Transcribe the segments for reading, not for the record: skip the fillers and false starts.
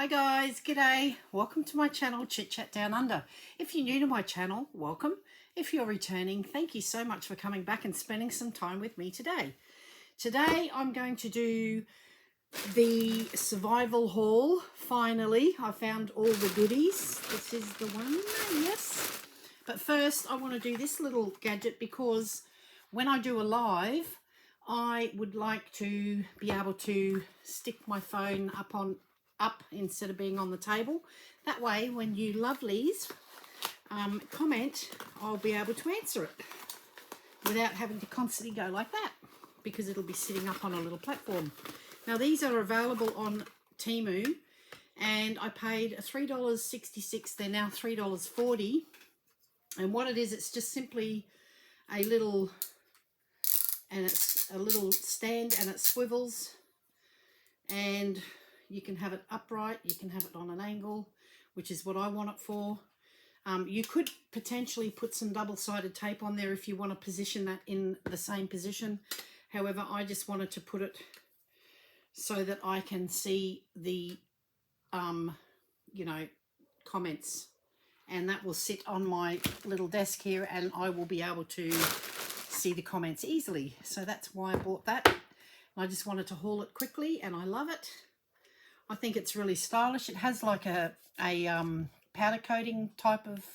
Hi guys, g'day. Welcome to my channel, Chit Chat Down Under. If you're new to my channel, welcome. If you're returning, thank you so much for coming back and spending some time with me today. Today I'm going to do the survival haul. Finally, I found all the goodies. This is the one, yes. But first I want to do this little gadget because when I do a live, I would like to be able to stick my phone up instead of being on the table. That way, when you lovelies comment, I'll be able to answer it without having to constantly go like that, because it'll be sitting up on a little platform. Now, these are available on TEMU, and I paid $3.66. They're now $3.40. And what it is, it's just simply a little, and it's a little stand, and it swivels, and you can have it upright, you can have it on an angle, which is what I want it for. You could potentially put some double-sided tape on there if you want to position that in the same position. However, I just wanted to put it so that I can see the, comments. And that will sit on my little desk here, and I will be able to see the comments easily. So that's why I bought that. I just wanted to haul it quickly, and I love it. I think it's really stylish. It has like a powder coating type of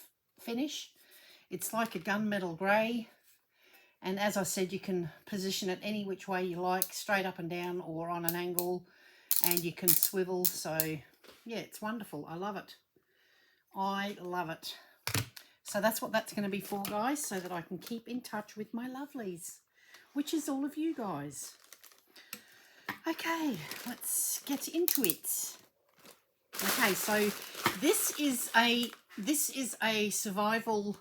finish. It's like a gunmetal grey. And as I said, you can position it any which way you like, straight up and down or on an angle. And you can swivel. So, yeah, it's wonderful. I love it. I love it. So that's what that's going to be for, guys, so that I can keep in touch with my lovelies, which is all of you guys. Okay, let's get into it. Okay, so this is a survival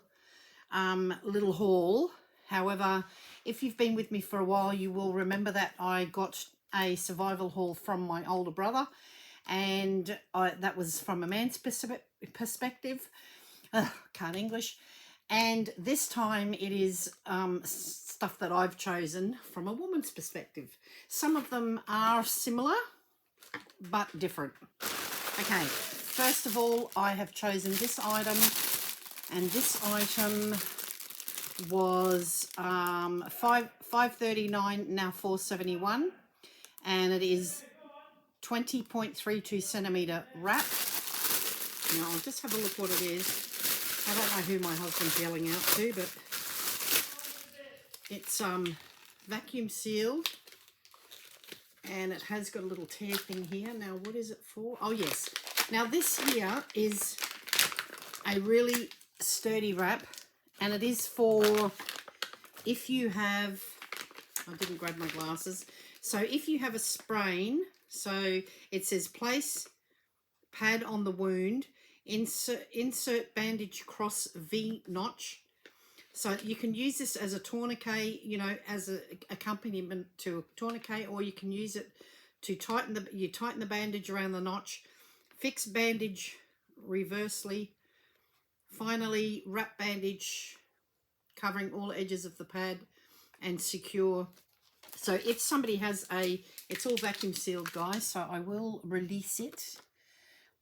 little haul. However, if you've been with me for a while, you will remember that I got a survival haul from my older brother, and that was from a man's perspective. Can't English. And this time it is stuff that I've chosen from a woman's perspective. Some of them are similar, but different. Okay, first of all, I have chosen this item, and this item was $5.39, now $4.71, and it is 20.32 centimeter wrap. Now I'll just have a look what it is. I don't know who my husband's yelling out to, but it's vacuum sealed, and it has got a little tear thing here. Now, what is it for? Oh, yes. Now, this here is a really sturdy wrap, and it is for if you have, I didn't grab my glasses, so if you have a sprain, so it says place pad on the wound, insert bandage cross V notch. So you can use this as a tourniquet, as an accompaniment to a tourniquet, or you can use it to tighten the bandage around the notch, fix bandage reversely, finally wrap bandage covering all edges of the pad and secure. So if somebody has it's all vacuum sealed, guys, so I will release it.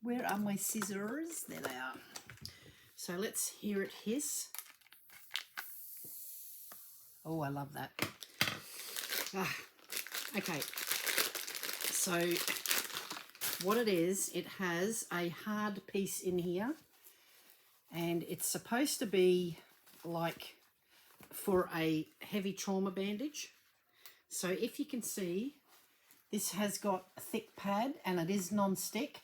Where are my scissors? There they are. So let's hear it hiss. Oh, I love that. Okay. So what it is, it has a hard piece in here, and it's supposed to be like for a heavy trauma bandage. So if you can see, this has got a thick pad, and it is non-stick.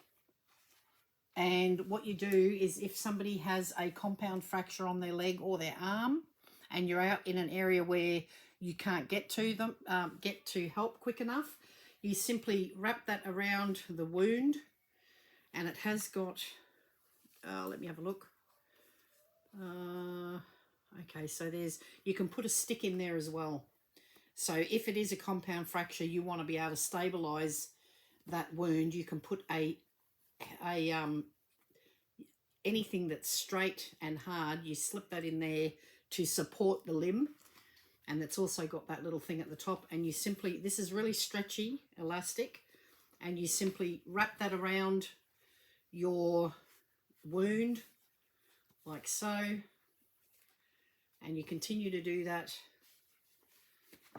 And what you do is, if somebody has a compound fracture on their leg or their arm, and you're out in an area where you can't get to them, get to help quick enough, you simply wrap that around the wound. And it has got, let me have a look. Okay, so you can put a stick in there as well. So if it is a compound fracture, you want to be able to stabilize that wound, you can put anything that's straight and hard, you slip that in there to support the limb. And it's also got that little thing at the top, and you simply, this is really stretchy elastic, and you simply wrap that around your wound like so, and you continue to do that,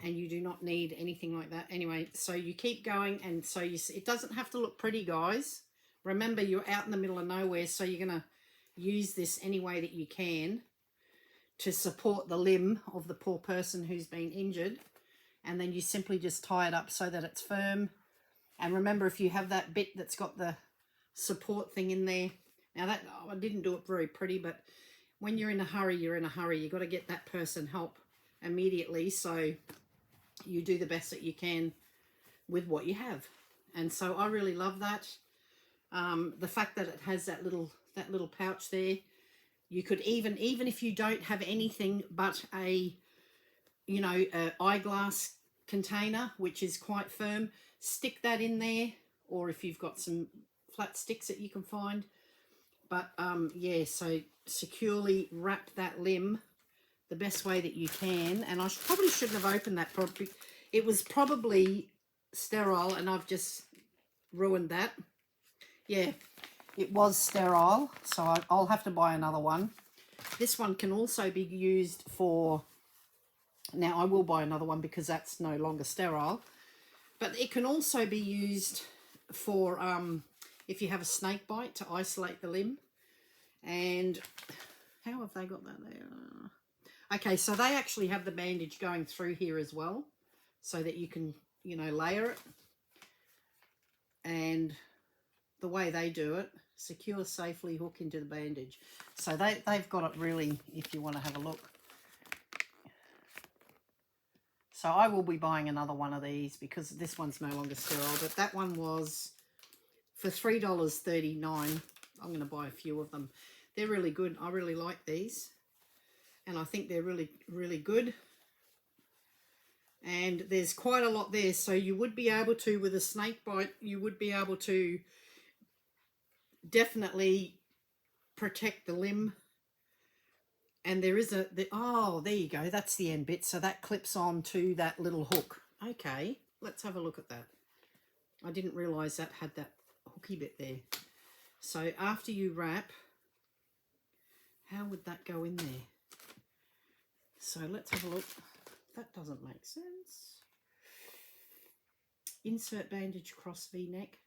and you do not need anything like that. Anyway, so you keep going, and so it doesn't have to look pretty, guys. Remember, you're out in the middle of nowhere, so you're going to use this any way that you can to support the limb of the poor person who's been injured. And then you simply just tie it up so that it's firm. And remember, if you have that bit that's got the support thing in there, now that, I didn't do it very pretty, but when you're in a hurry, you're in a hurry. You've got to get that person help immediately, so you do the best that you can with what you have. And so I really love that. The fact that it has that little pouch there. You could even if you don't have anything but a eyeglass container, which is quite firm, stick that in there, or if you've got some flat sticks that you can find. But yeah, so securely wrap that limb the best way that you can. And I probably shouldn't have opened that. It was probably sterile, and I've just ruined that. Yeah, it was sterile, so I'll have to buy another one. This one can also be used for, now I will buy another one because that's no longer sterile, but it can also be used for if you have a snake bite, to isolate the limb. And how have they got that there? Okay, so they actually have the bandage going through here as well, so that you can, layer it. And the way they do it, secure safely, hook into the bandage. So they've got it really, if you want to have a look. So I will be buying another one of these because this one's no longer sterile, but that one was for $3.39. I'm going to buy a few of them. They're really good. I really like these, and I think they're really, really good. And there's quite a lot there, so you would be able to, with a snake bite, you would be able to definitely protect the limb. And there is oh, there you go, that's the end bit, so that clips on to that little hook. Okay, let's have a look at that. I didn't realize that had that hooky bit there. So after you wrap, how would that go in there? So let's have a look. That doesn't make sense. Insert bandage cross V-neck.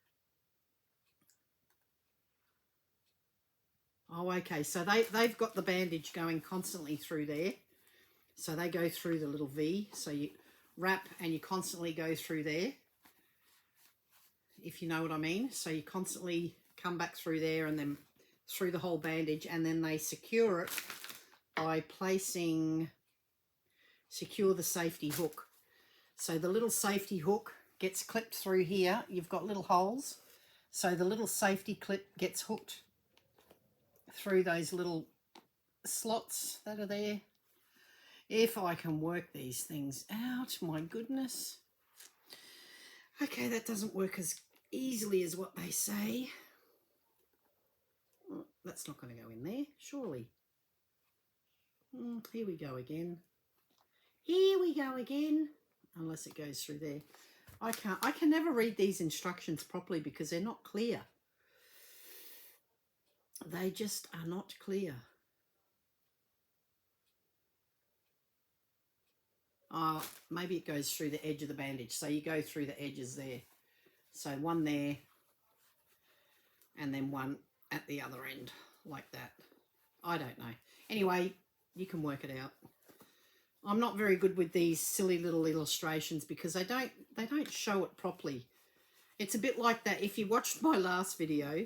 Oh, okay, so they've got the bandage going constantly through there. So they go through the little V. So you wrap and you constantly go through there, if you know what I mean. So you constantly come back through there and then through the whole bandage, and then they secure it by secure the safety hook. So the little safety hook gets clipped through here. You've got little holes. So the little safety clip gets hooked through those little slots that are there. If I can work these things out, my goodness. Okay, that doesn't work as easily as what they say. Oh, that's not going to go in there, surely. Here we go again. Here we go again. Unless it goes through there. I can never read these instructions properly because they're not clear. They just are not clear. Maybe it goes through the edge of the bandage. So you go through the edges there. So one there and then one at the other end like that. I don't know. Anyway, you can work it out. I'm not very good with these silly little illustrations because they don't show it properly. It's a bit like that. If you watched my last video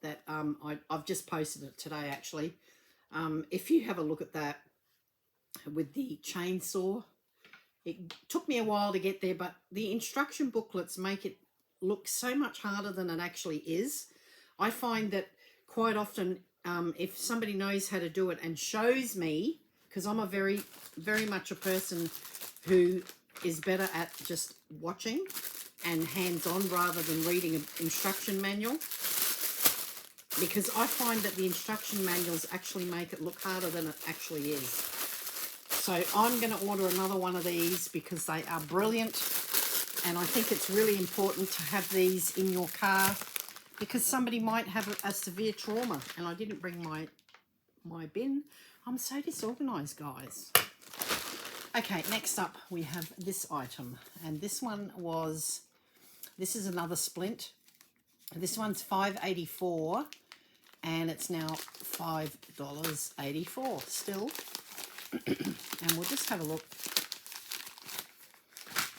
that I've just posted it today actually. If you have a look at that with the chainsaw, it took me a while to get there, but the instruction booklets make it look so much harder than it actually is. I find that quite often if somebody knows how to do it and shows me, because I'm a very, very much a person who is better at just watching and hands-on rather than reading an instruction manual, because I find that the instruction manuals actually make it look harder than it actually is. So I'm going to order another one of these because they are brilliant, and I think it's really important to have these in your car because somebody might have a severe trauma. And I didn't bring my bin. I'm so disorganized, guys. Okay, next up we have this item, and this is another splint. This one's $5.84, and it's now $5.84 still. And we'll just have a look.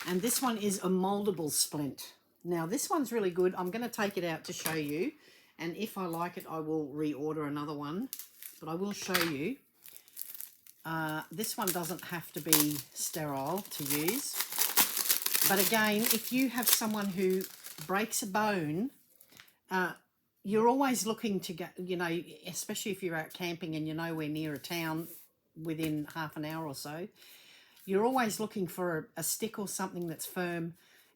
And this one is a moldable splint. Now this one's really good. I'm going to take it out to show you, and if I like it I will reorder another one, but I will show you. This one doesn't have to be sterile to use, but again, if you have someone who breaks a bone, you're always looking to get, you know, especially if you're out camping and you're nowhere near a town within half an hour or so, you're always looking for a stick or something that's firm,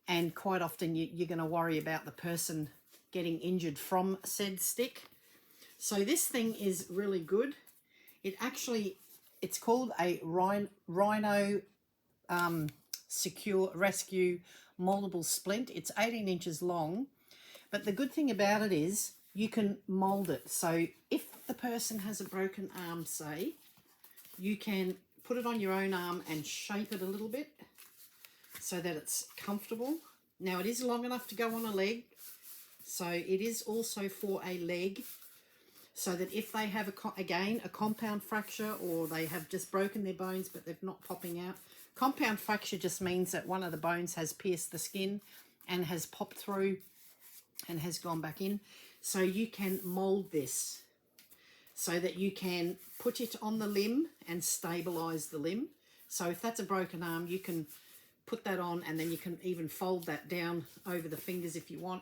and quite often you're going to worry about the person getting injured from said stick. So this thing is really good. It's called a Rhino Secure Rescue Moldable Splint. It's 18 inches long, but the good thing about it is you can mold it. So if the person has a broken arm, say, you can put it on your own arm and shape it a little bit so that it's comfortable. Now it is long enough to go on a leg, so it is also for a leg, so that if they have, a compound fracture, or they have just broken their bones but they're not popping out. Compound fracture just means that one of the bones has pierced the skin and has popped through and has gone back in. So you can mold this so that you can put it on the limb and stabilize the limb. So if that's a broken arm, you can put that on, and then you can even fold that down over the fingers if you want,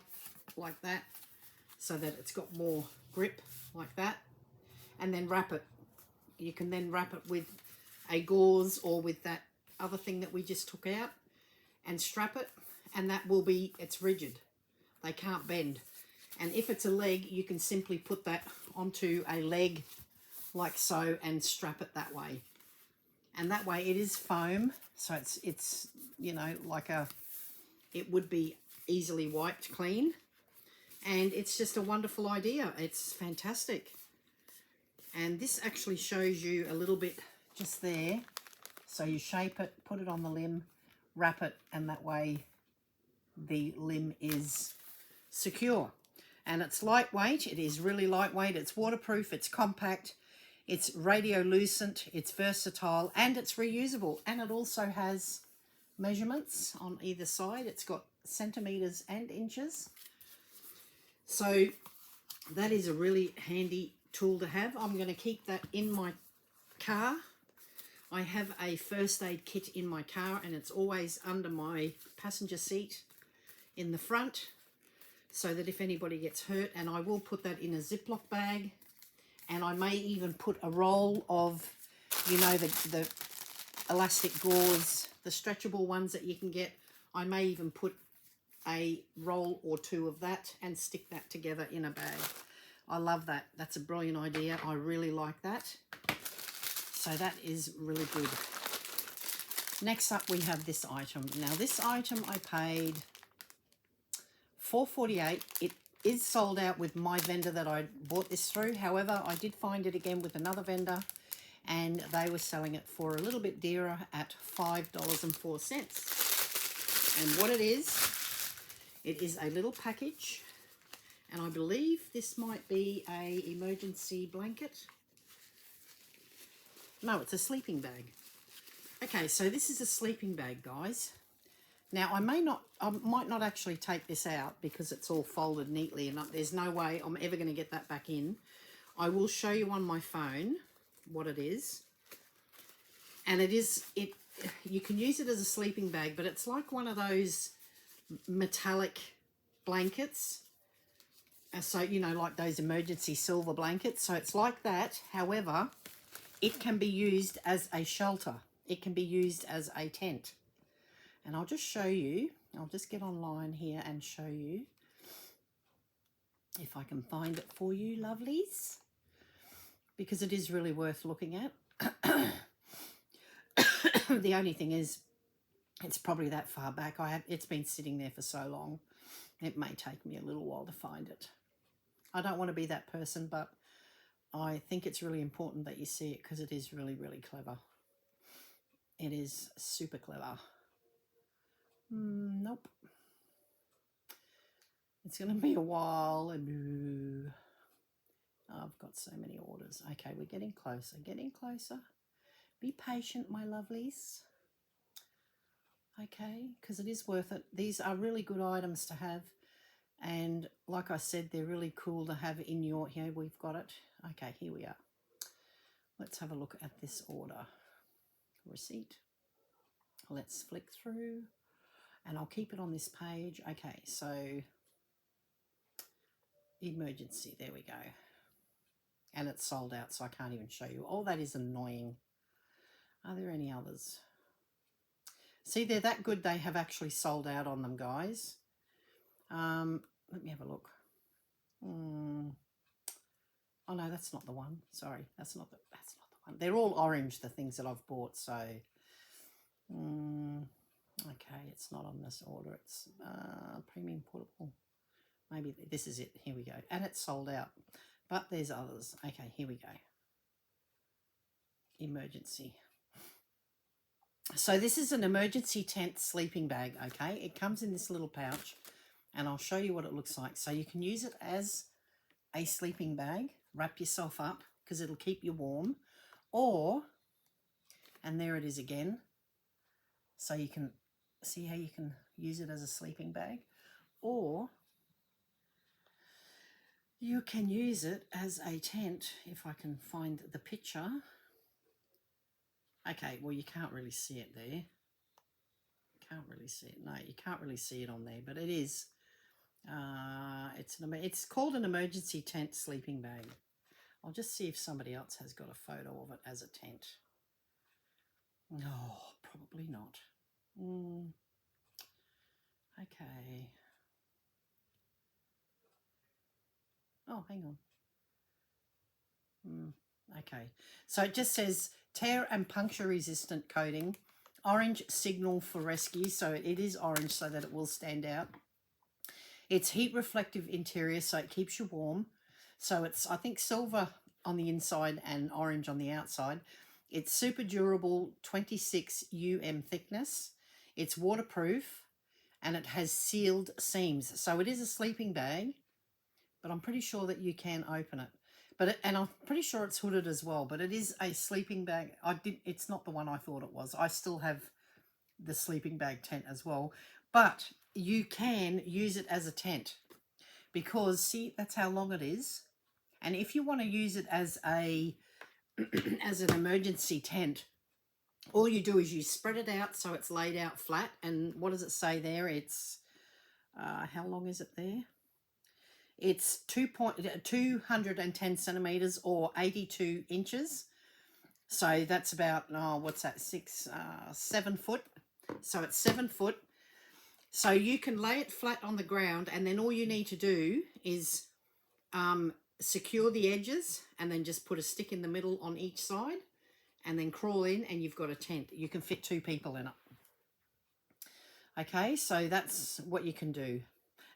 like that, so that it's got more grip, like that, and then wrap it. You can then wrap it with a gauze or with that other thing that we just took out, and strap it, and that will be, it's rigid. They can't bend. And if it's a leg, you can simply put that onto a leg like so and strap it that way. And that way it is foam, so it's you know, like it would be easily wiped clean. And it's just a wonderful idea. It's fantastic. And this actually shows you a little bit just there. So you shape it, put it on the limb, wrap it, and that way the limb is secure. And it's lightweight. It is really lightweight. It's waterproof. It's compact. It's radiolucent. It's versatile, and it's reusable. And it also has measurements on either side. It's got centimeters and inches. So that is a really handy tool to have. I'm going to keep that in my car. I have a first aid kit in my car, and it's always under my passenger seat in the front, so that if anybody gets hurt, and I will put that in a Ziploc bag, and I may even put a roll of, you know, the elastic gauze, the stretchable ones that you can get. I may even put a roll or two of that and stick that together in a bag. I love that. That's a brilliant idea. I really like that. So that is really good. Next up we have this item. Now this item I paid $4.48. It is sold out with my vendor that I bought this through. However, I did find it again with another vendor, and they were selling it for a little bit dearer at $5.04. And what it is a little package, and I believe this might be a emergency blanket. No, it's a sleeping bag. Okay, so this is a sleeping bag, guys. Now I might not actually take this out because it's all folded neatly, and there's no way I'm ever going to get that back in. I will show you on my phone what it is. And you can use it as a sleeping bag, but it's like one of those metallic blankets. So, you know, like those emergency silver blankets. So it's like that. However, it can be used as a shelter. It can be used as a tent. And I'll just show you. I'll just get online here and show you if I can find it for you, lovelies, because it is really worth looking at. The only thing is, it's probably that far back. It's been sitting there for so long. It may take me a little while to find it. I don't want to be that person, but I think it's really important that you see it because it is really, really clever. It is super clever. Nope. It's going to be a while. And I've got so many orders. Okay, we're getting closer, getting closer. Be patient, my lovelies. Okay, because it is worth it. These are really good items to have. And like I said, they're really cool to have in your, here we've got it. Okay, here we are. Let's have a look at this order. Receipt. Let's flick through and I'll keep it on this page. Okay, so emergency, there we go. And it's sold out, so I can't even show you. Oh, that is annoying. Are there any others? See, they're that good they have actually sold out on them, guys. Let me have a look. Oh no, that's not the one. Sorry, that's not the one. They're all orange, the things that I've bought, so okay, it's not on this order. It's premium portable. Maybe this is it. Here we go. And it's sold out. But there's others. Okay, here we go. Emergency. So this is an emergency tent sleeping bag, okay? It comes in this little pouch, and I'll show you what it looks like. So you can use it as a sleeping bag, wrap yourself up, because it'll keep you warm. Or, and there it is again, so you can see how you can use it as a sleeping bag. Or you can use it as a tent, if I can find the picture. Okay, well, you can't really see it there. Can't really see it. No, you can't really see it on there, but it is. It's called an emergency tent sleeping bag. I'll just see if somebody else has got a photo of it as a tent. No, probably not. Okay. Oh, hang on. Okay. So it just says tear and puncture resistant coating, orange signal for rescue. So it is orange so that it will stand out. It's heat reflective interior, so it keeps you warm. So it's, I think, silver on the inside and orange on the outside. It's super durable, 26 thickness. It's waterproof and it has sealed seams. So it is a sleeping bag, but I'm pretty sure that you can open it. And I'm pretty sure it's hooded as well, but it is a sleeping bag. It's not the one I thought it was. I still have the sleeping bag tent as well, but you can use it as a tent because, see, that's how long it is. And if you want to use it as a as an emergency tent, all you do is you spread it out so it's laid out flat. And what does it say there? It's how long is it there? It's 210 centimeters or 82 inches. So that's about, what's that, 7 foot. So it's 7 foot. So you can lay it flat on the ground, and then all you need to do is secure the edges and then just put a stick in the middle on each side and then crawl in, and you've got a tent. You can fit 2 people in it. Okay, so that's what you can do.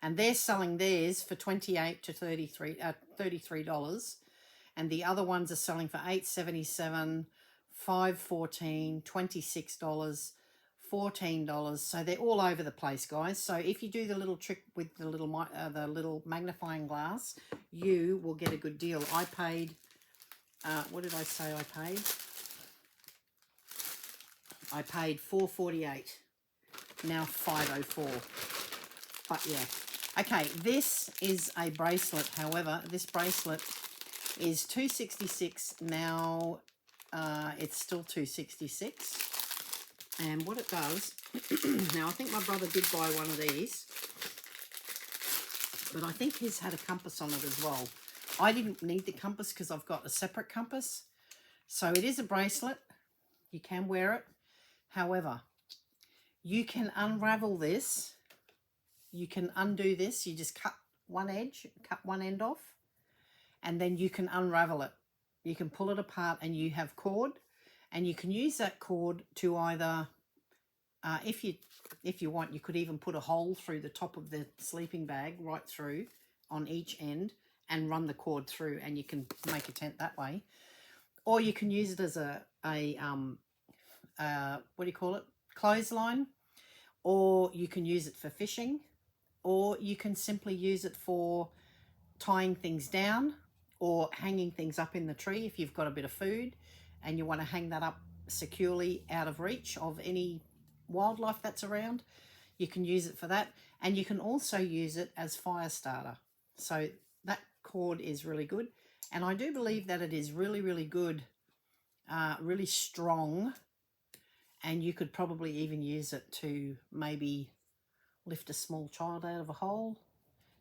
And they're selling theirs for $28 to $33. And the other ones are selling for $8.77, $5.14, $26, $14. So they're all over the place, guys. So if you do the little trick with the little magnifying glass, you will get a good deal. I paid, what did I say I paid? I paid $4.48. Now $5.04. But yeah. Okay, this is a bracelet. However, this bracelet is $2.66. Now it's still $2.66. And what it does, now I think my brother did buy one of these, but I think his had a compass on it as well. I didn't need the compass because I've got a separate compass. So it is a bracelet. You can wear it. However, you can unravel this. You can undo this. You just cut one edge, cut one end off, and then you can unravel it. You can pull it apart and you have cord, and you can use that cord to either, if you want, you could even put a hole through the top of the sleeping bag right through on each end and run the cord through, and you can make a tent that way. Or you can use it as a what do you call it? Clothesline. Or you can use it for fishing. Or you can simply use it for tying things down or hanging things up in the tree if you've got a bit of food and you want to hang that up securely out of reach of any wildlife that's around. You can use it for that, and you can also use it as fire starter. So that cord is really good, and I do believe that it is really, really good, really strong, and you could probably even use it to maybe lift a small child out of a hole,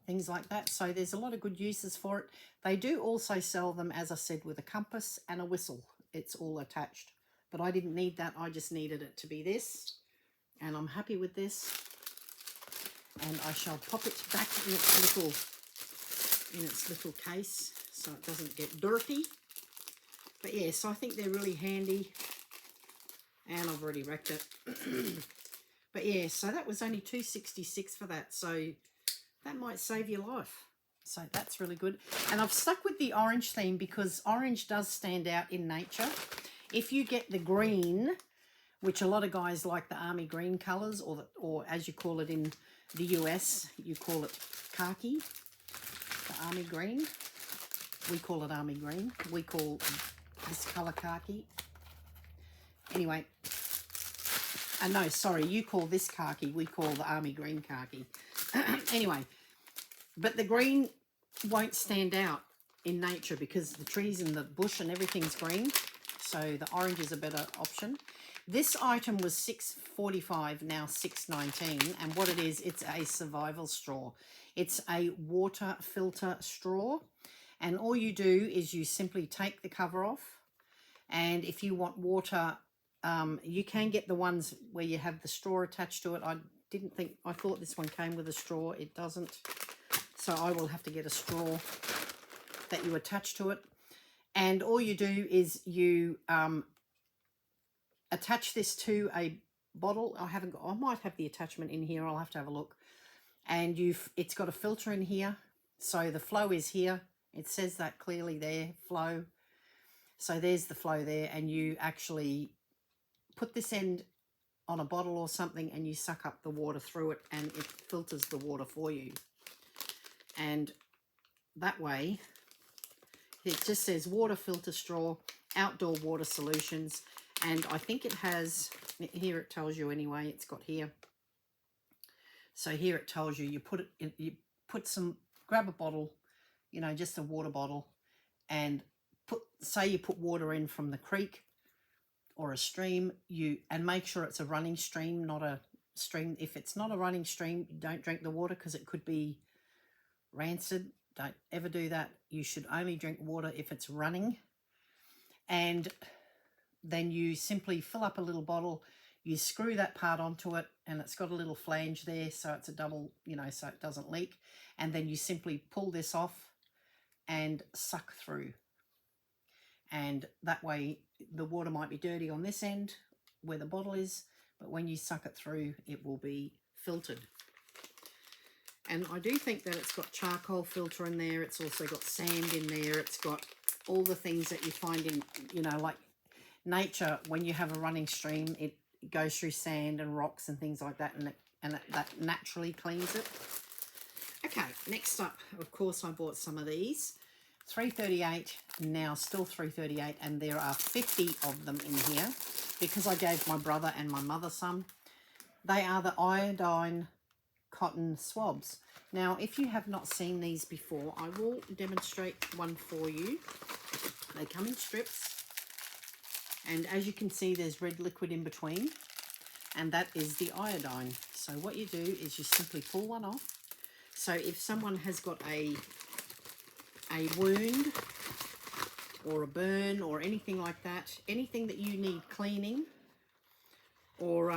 things like that. So there's a lot of good uses for it. They do also sell them, as I said, with a compass and a whistle. It's all attached, but I didn't need that. I just needed it to be this, and I'm happy with this. And I shall pop it back in its little case so it doesn't get dirty. But yeah, so I think they're really handy, and I've already wrecked it. But yeah, so that was only $2.66 for that, so that might save your life. So that's really good. And I've stuck with the orange theme because orange does stand out in nature. If you get the green, which a lot of guys like the army green colours, or as you call it in the US, you call it khaki, the army green. We call it army green. We call this colour khaki. Anyway, no, sorry, you call this khaki, we call the army green khaki. Anyway, but the green won't stand out in nature because the trees and the bush and everything's green, so the orange is a better option. This item was $6.45, now $6.19, and what it is, it's a survival straw. It's a water filter straw, and all you do is you simply take the cover off, and if you want water, you can get the ones where you have the straw attached to it. I thought this one came with a straw. It doesn't, so I will have to get a straw that you attach to it. And all you do is you attach this to a bottle. I might have the attachment in here. I'll have to have a look. And it's got a filter in here, so the flow is here. It says that clearly there, flow. So there's the flow there, and you actually put this end on a bottle or something and you suck up the water through it, and it filters the water for you. And that way, it just says water filter straw, outdoor water solutions. And I think it has, here it tells you anyway, it's got here. So here it tells you, grab a bottle, just a water bottle, and say you put water in from the creek or a stream, and make sure it's a running stream, not a stream. If it's not a running stream, don't drink the water because it could be rancid. Don't ever do that. You should only drink water if it's running. And then you simply fill up a little bottle, you screw that part onto it, and it's got a little flange there, so it's a double, so it doesn't leak. And then you simply pull this off and suck through. And that way the water might be dirty on this end where the bottle is, but when you suck it through, it will be filtered. And I do think that it's got charcoal filter in there. It's also got sand in there. It's got all the things that you find in, like nature. When you have a running stream, it goes through sand and rocks and things like that, and that naturally cleans it. Okay, next up, of course, I bought some of these. $3.38, now still $3.38, and there are 50 of them in here because I gave my brother and my mother some. They are the iodine cotton swabs. Now, if you have not seen these before, I will demonstrate one for you. They come in strips, and as you can see, there's red liquid in between, and that is the iodine. So what you do is you simply pull one off. So if someone has got a wound or a burn or anything like that, anything that you need cleaning, or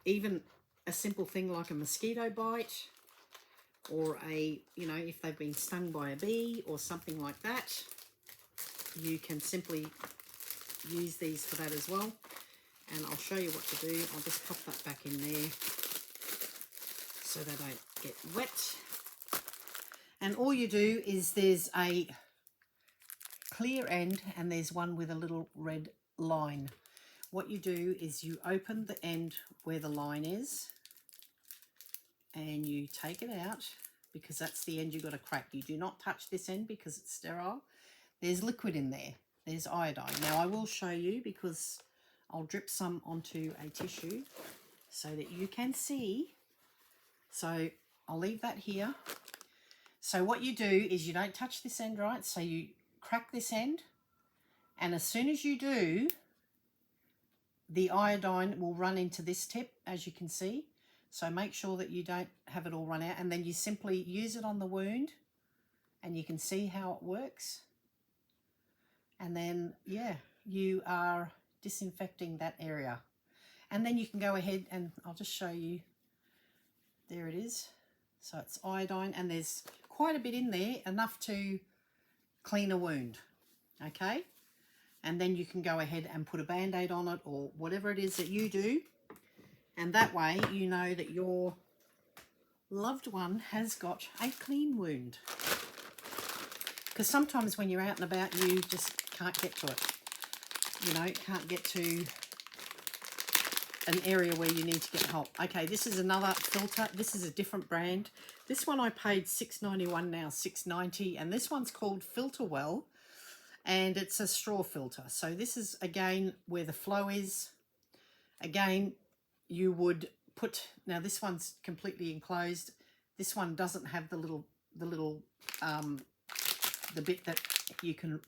even a simple thing like a mosquito bite, or if they've been stung by a bee or something like that, you can simply use these for that as well. And I'll show you what to do. I'll just pop that back in there so they don't get wet. And all you do is there's a clear end and there's one with a little red line. What you do is you open the end where the line is and you take it out, because that's the end you've got to crack. You do not touch this end because it's sterile. There's liquid in there. There's iodine. Now I will show you, because I'll drip some onto a tissue so that you can see. So I'll leave that here. So what you do is you don't touch this end, right? So you crack this end, and as soon as you do, the iodine will run into this tip, as you can see. So make sure that you don't have it all run out, and then you simply use it on the wound and you can see how it works. And then, yeah, you are disinfecting that area. And then you can go ahead and I'll just show you. There it is. So it's iodine, and there's quite a bit in there, enough to clean a wound. Okay? And then you can go ahead and put a band-aid on it, or whatever it is that you do. And that way you know that your loved one has got a clean wound. Because sometimes when you're out and about, you just can't get to it. You know, can't get to an area where you need to get help. Okay, this is another filter. This is a different brand. This one I paid $6.91, now $6.90, and this one's called Filter Well, and it's a straw filter. So this is again where the flow is. Again, you would put, now this one's completely enclosed. This one doesn't have the bit that you can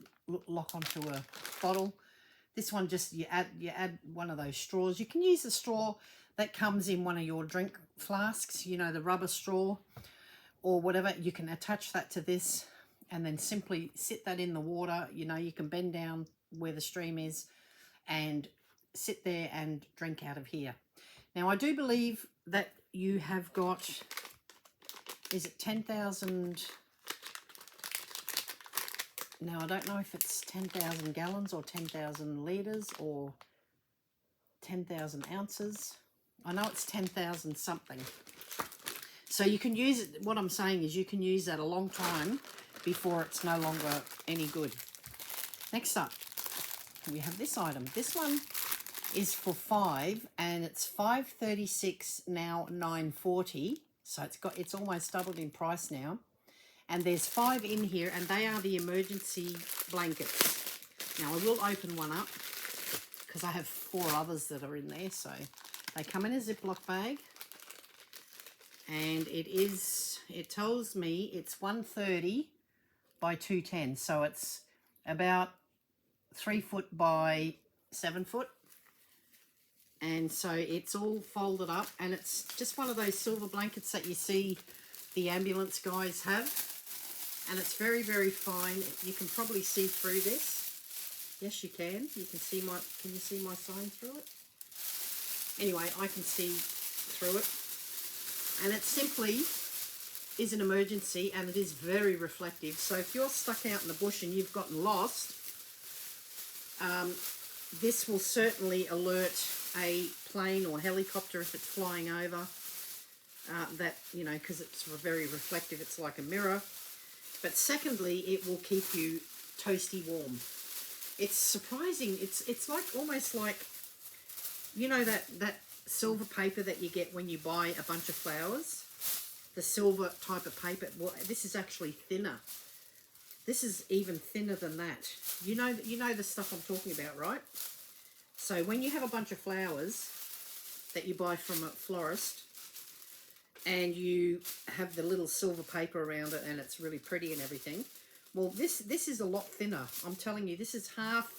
lock onto a bottle. This one, just you add one of those straws. You can use the straw that comes in one of your drink flasks, you know, the rubber straw or whatever. You can attach that to this and then simply sit that in the water. You know, you can bend down where the stream is and sit there and drink out of here. Now, I do believe that you have got, is it 10,000? Now, I don't know if it's 10,000 gallons or 10,000 litres or 10,000 ounces. I know it's 10,000 something. So you can use it, what I'm saying is you can use that a long time before it's no longer any good. Next up, we have this item. This one is for 5 and it's $5.36, now $9.40. So it's almost doubled in price now. And there's 5 in here, and they are the emergency blankets. Now, I will open one up because I have 4 others that are in there. So they come in a Ziploc bag, and it tells me it's 130 by 210. So it's about 3 foot by 7 foot. And so it's all folded up, and it's just one of those silver blankets that you see the ambulance guys have. And it's very, very fine. You can probably see through this. Yes, you can. You can see can you see my sign through it? Anyway, I can see through it. And it simply is an emergency, and it is very reflective. So if you're stuck out in the bush and you've gotten lost, this will certainly alert a plane or helicopter if it's flying over. That, you know, because it's very reflective. It's like a mirror. But secondly, it will keep you toasty warm. It's surprising. It's like almost like, you know, that silver paper that you get when you buy a bunch of flowers? The silver type of paper. Well, this is actually thinner. This is even thinner than that. You know the stuff I'm talking about, right? So when you have a bunch of flowers that you buy from a florist, and you have the little silver paper around it, and it's really pretty and everything. Well, this is a lot thinner. I'm telling you, this is half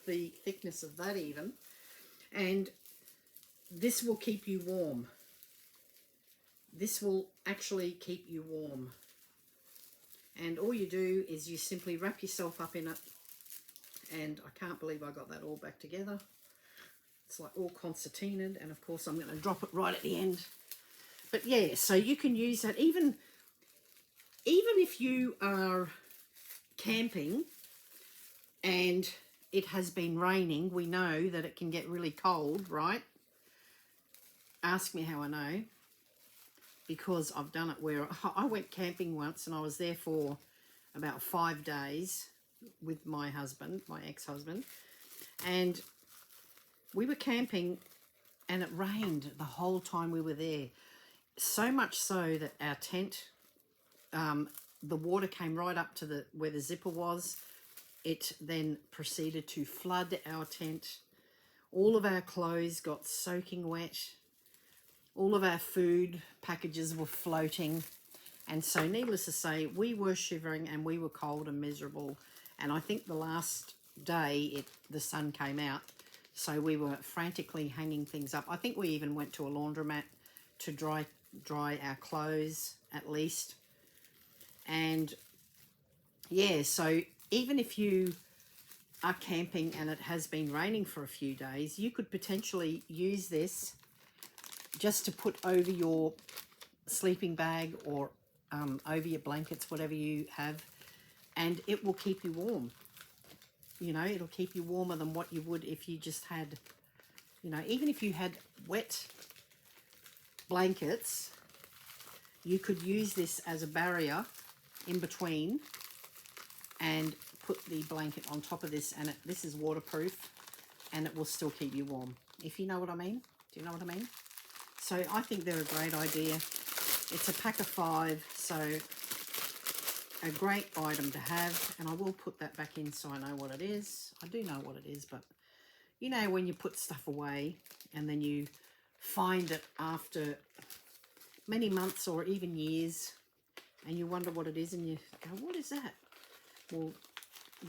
the thickness of that even. And this will keep you warm. This will actually keep you warm. And all you do is you simply wrap yourself up in it. And I can't believe I got that all back together. It's like all concertinaed, and of course I'm going to drop it right at the end. But yeah, so you can use that even if you are camping and it has been raining. We know that it can get really cold, right? Ask me how I know. because I've done it where I went camping once and I was there for about 5 days with my husband, my ex-husband, and we were camping and it rained the whole time we were there. So much so that our tent, the water came right up to where the zipper was. It then proceeded to flood our tent. All of our clothes got soaking wet. All of our food packages were floating. And so needless to say, we were shivering and we were cold and miserable. And I think the last day the sun came out. So we were frantically hanging things up. I think we even went to a laundromat to dry our clothes at least. And yeah, so even if you are camping and it has been raining for a few days, you could potentially use this just to put over your sleeping bag or over your blankets, whatever you have, and it will keep you warm. You know, it'll keep you warmer than what you would if you just had, you know, even if you had wet blankets, you could use this as a barrier in between and put the blanket on top of this, and this is waterproof and it will still keep you warm, if you know what I mean. Do you know what I mean? So I think they're a great idea. It's a pack of 5, so a great item to have, and I will put that back in so I know what it is. I do know what it is, but you know when you put stuff away and then you find it after many months or even years and you wonder what it is and you go, what is that? Well,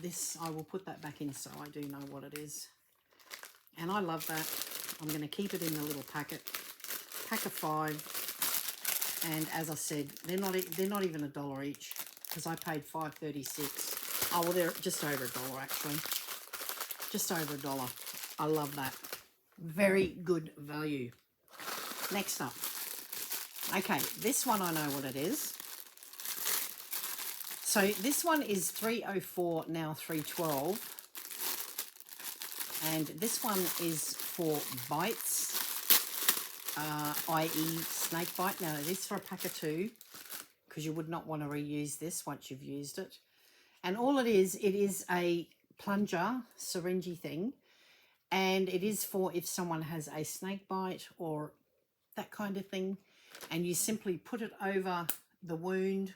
this, I will put that back in so I do know what it is. And I love that. I'm going to keep it in the little pack of 5. And as I said, they're not even $1 each, because I paid $5.36. Oh, well, they're just over $1 actually. Just over $1. I love that. Very good value. Next up. Okay, this one I know what it is. So this one is 304, now 312. And this one is for bites, i.e. snake bite. Now it is for a pack of 2, because you would not want to reuse this once you've used it. And all it is a plunger, syringy thing. And it is for if someone has a snake bite or that kind of thing. And you simply put it over the wound.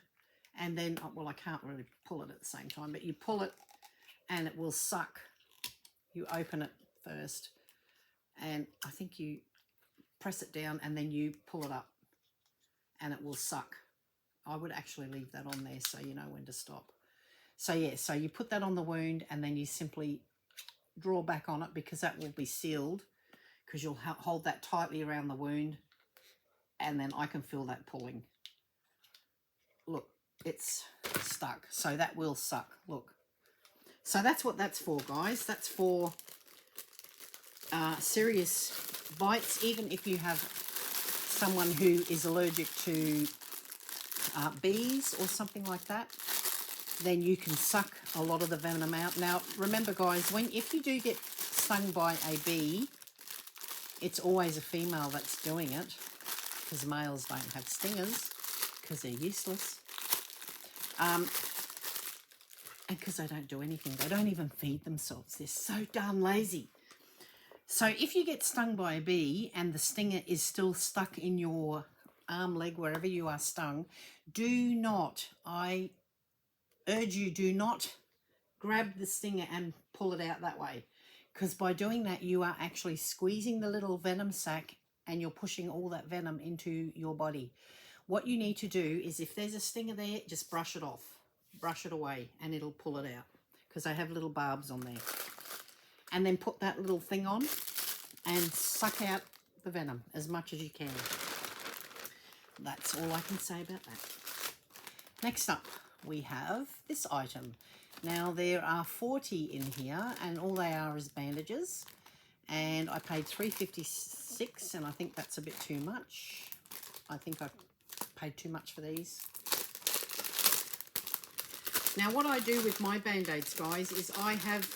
And then, well, I can't really pull it at the same time, but you pull it and it will suck. You open it first, and I think you press it down and then you pull it up and it will suck. I would actually leave that on there so you know when to stop. So yeah, so you put that on the wound and then you simply draw back on it, because that will be sealed, because you'll hold that tightly around the wound, and then I can feel that pulling. Look, it's stuck, so that will suck. Look, so that's what that's for, guys. That's for serious bites. Even if you have someone who is allergic to bees or something like that, then you can suck a lot of the venom out. Now remember, guys, if you do get stung by a bee, it's always a female that's doing it, because males don't have stingers because they're useless. And because they don't do anything. They don't even feed themselves. They're so darn lazy. So if you get stung by a bee and the stinger is still stuck in your arm, leg, wherever you are stung, I urge you, do not grab the stinger and pull it out that way. Because by doing that, you are actually squeezing the little venom sac and you're pushing all that venom into your body. What you need to do is, if there's a stinger there, just brush it off. Brush it away and it'll pull it out, because they have little barbs on there. And then put that little thing on and suck out the venom as much as you can. That's all I can say about that. Next up, we have this item. Now there are 40 in here and all they are is bandages. And I paid $3.56, and I think that's a bit too much. I think I paid too much for these. Now what I do with my band-aids, guys, is I have,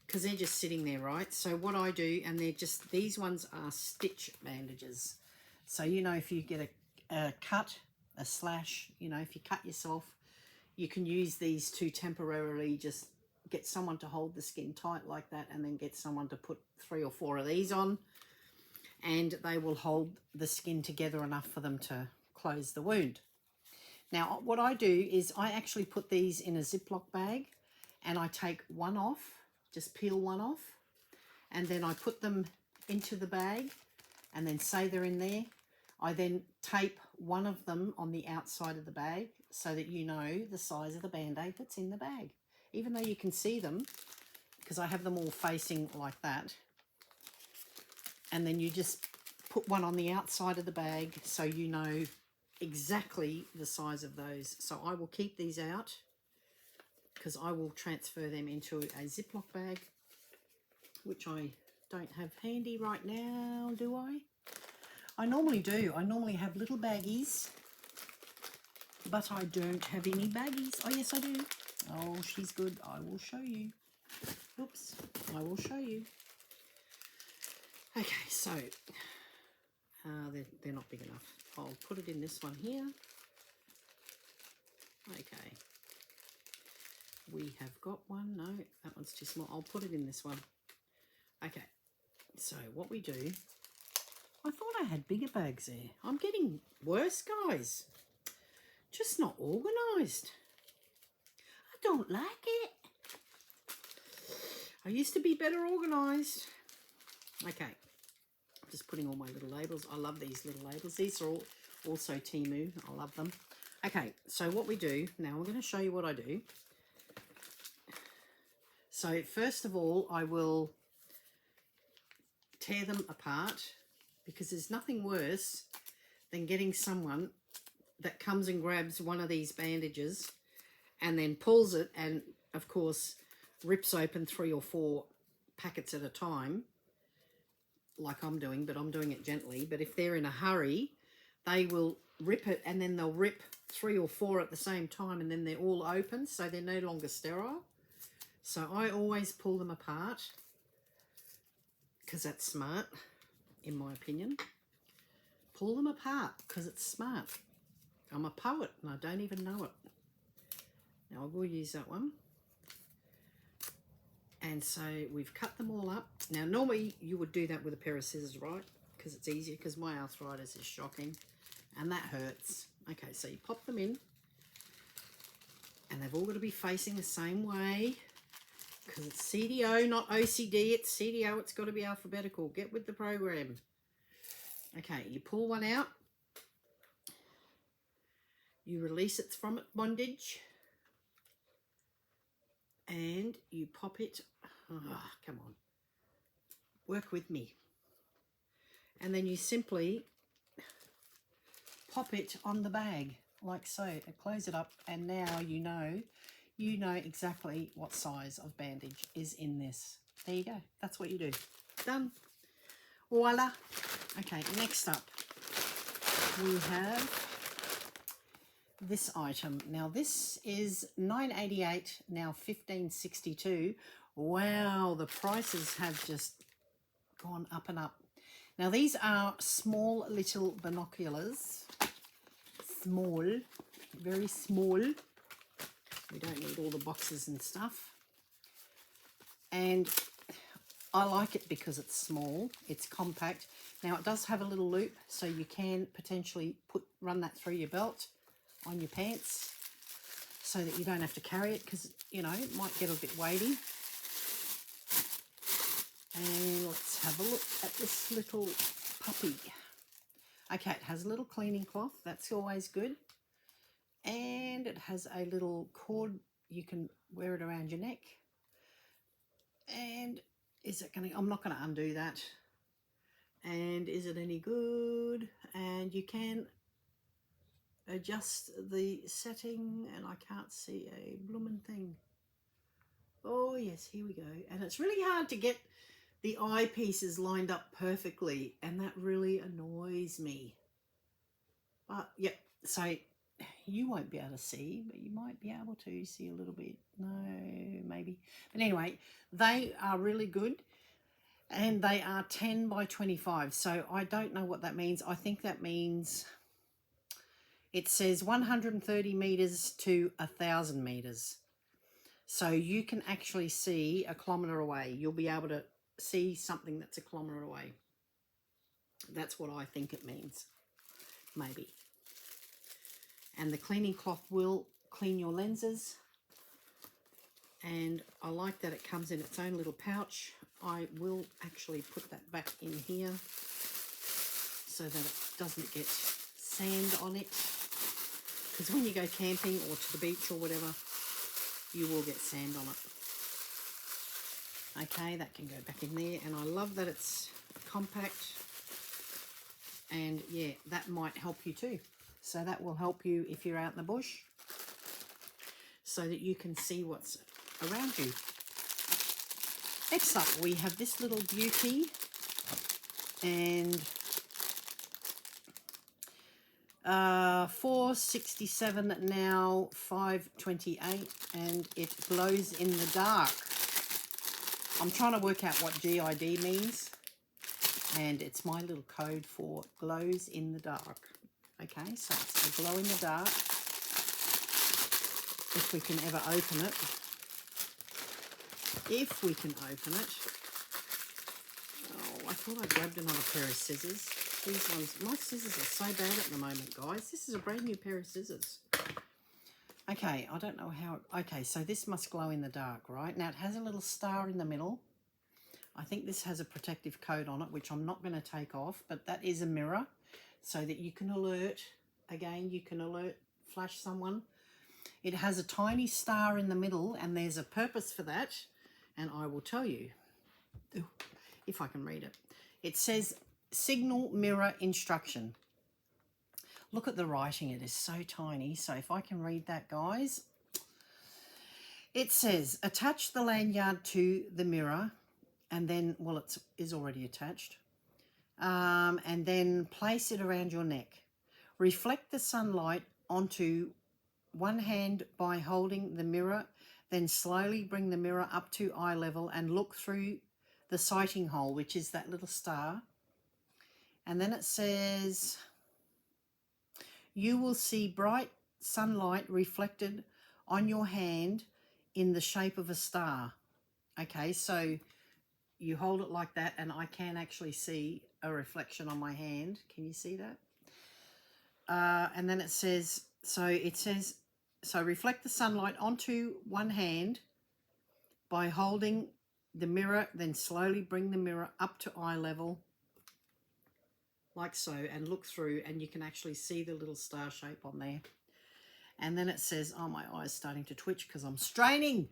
because they're just sitting there, right? So what I do, and they're just, these ones are stitch bandages. So, you know, if you get a cut, a slash, you know, if you cut yourself, you can use these to temporarily just get someone to hold the skin tight like that, and then get someone to put 3 or 4 of these on, and they will hold the skin together enough for them to close the wound. Now, what I do is I actually put these in a Ziploc bag, and I take one off, just peel one off, and then I put them into the bag, and then say they're in there. I then tape one of them on the outside of the bag so that you know the size of the Band-Aid that's in the bag, even though you can see them, because I have them all facing like that. And then you just put one on the outside of the bag so you know exactly the size of those. So I will keep these out because I will transfer them into a Ziploc bag, which I don't have handy right now, do I? I normally do. I normally have little baggies, but I don't have any baggies. Oh, yes, I do. Oh, she's good. I will show you. Oops, I will show you. Okay, so they're not big enough. I'll put it in this one here. Okay. We have got one. No, that one's too small. I'll put it in this one. Okay, so what we do... I thought I had bigger bags there. I'm getting worse, guys. Just not organised. I don't like it. I used to be better organised. Okay. I'm just putting all my little labels. I love these little labels. These are all also TEMU. I love them. Okay, so what we do, now I'm going to show you what I do. So first of all, I will tear them apart, because there's nothing worse than getting someone that comes and grabs one of these bandages and then pulls it and, of course, rips open 3 or 4 packets at a time, like I'm doing, but I'm doing it gently. But if they're in a hurry, they will rip it, and then they'll rip 3 or 4 at the same time, and then they're all open, so they're no longer sterile. So I always pull them apart, because that's smart, in my opinion. Pull them apart because it's smart. I'm a poet and I don't even know it. Now I will use that one. And so we've cut them all up. Now normally you would do that with a pair of scissors, right? Because it's easier, because my arthritis is shocking and that hurts. Okay, so you pop them in, and they've all got to be facing the same way, because it's CDO, not OCD. It's CDO. It's got to be alphabetical. Get with the program. Okay, you pull one out. You release it from its bondage. And you pop it. Oh, come on. Work with me. And then you simply pop it on the bag, like so. And close it up, and now you know exactly what size of bandage is in this. There you go. That's what you do. Done. Voila. Okay, next up we have this item. Now this is $9.88, now $15.62. Wow, the prices have just gone up and up. Now these are small little binoculars. Small, very small. We don't need all the boxes and stuff. And I like it because it's small, it's compact. Now it does have a little loop, so you can potentially run that through your belt on your pants so that you don't have to carry it, because, you know, it might get a bit weighty. And let's have a look at this little puppy. Okay, it has a little cleaning cloth, that's always good. And it has a little cord, you can wear it around your neck. And is it going to, I'm not going to undo that. And is it any good? And you can adjust the setting, and I can't see a blooming thing. Oh yes, here we go. And it's really hard to get the eyepieces lined up perfectly, and that really annoys me. But yep, so you won't be able to see, but you might be able to see a little bit. No, maybe. But anyway, they are really good, and they are 10 by 25. So I don't know what that means. I think that means It says 130 meters to 1,000 meters. So you can actually see a kilometre away. You'll be able to see something that's a kilometre away. That's what I think it means, maybe. And the cleaning cloth will clean your lenses. And I like that it comes in its own little pouch. I will actually put that back in here so that it doesn't get sand on it. Because when you go camping or to the beach or whatever, you will get sand on it. Okay, that can go back in there. And I love that it's compact. And yeah, that might help you too. So that will help you if you're out in the bush, so that you can see what's around you. Next up, we have this little beauty, and $4.67 now, $5.28, and it glows in the dark. I'm trying to work out what GID means, and it's my little code for glows in the dark. Okay, so it's a glow in the dark. If we can ever open it. If we can open it. Oh, I thought I grabbed another pair of scissors. These ones, my scissors are so bad at the moment, guys. This is a brand new pair of scissors. Okay, I don't know how... Okay, so this must glow in the dark, right? Now, it has a little star in the middle. I think this has a protective coat on it, which I'm not going to take off, but that is a mirror, so that you can alert, again, you can alert, flash someone. It has a tiny star in the middle, and there's a purpose for that, and I will tell you, if I can read it. It says, signal mirror instruction. Look at the writing, it is so tiny, so if I can read that, guys. It says, attach the lanyard to the mirror, and then, well, it is already attached. And then place it around your neck. Reflect the sunlight onto one hand by holding the mirror, then slowly bring the mirror up to eye level and look through the sighting hole, which is that little star. And then it says, you will see bright sunlight reflected on your hand in the shape of a star. Okay, so you hold it like that, and I can actually see a reflection on my hand. Can you see that? And then it says, so reflect the sunlight onto one hand by holding the mirror, then slowly bring the mirror up to eye level, like so, and look through, and you can actually see the little star shape on there. And then it says, oh, my eye's starting to twitch because I'm straining.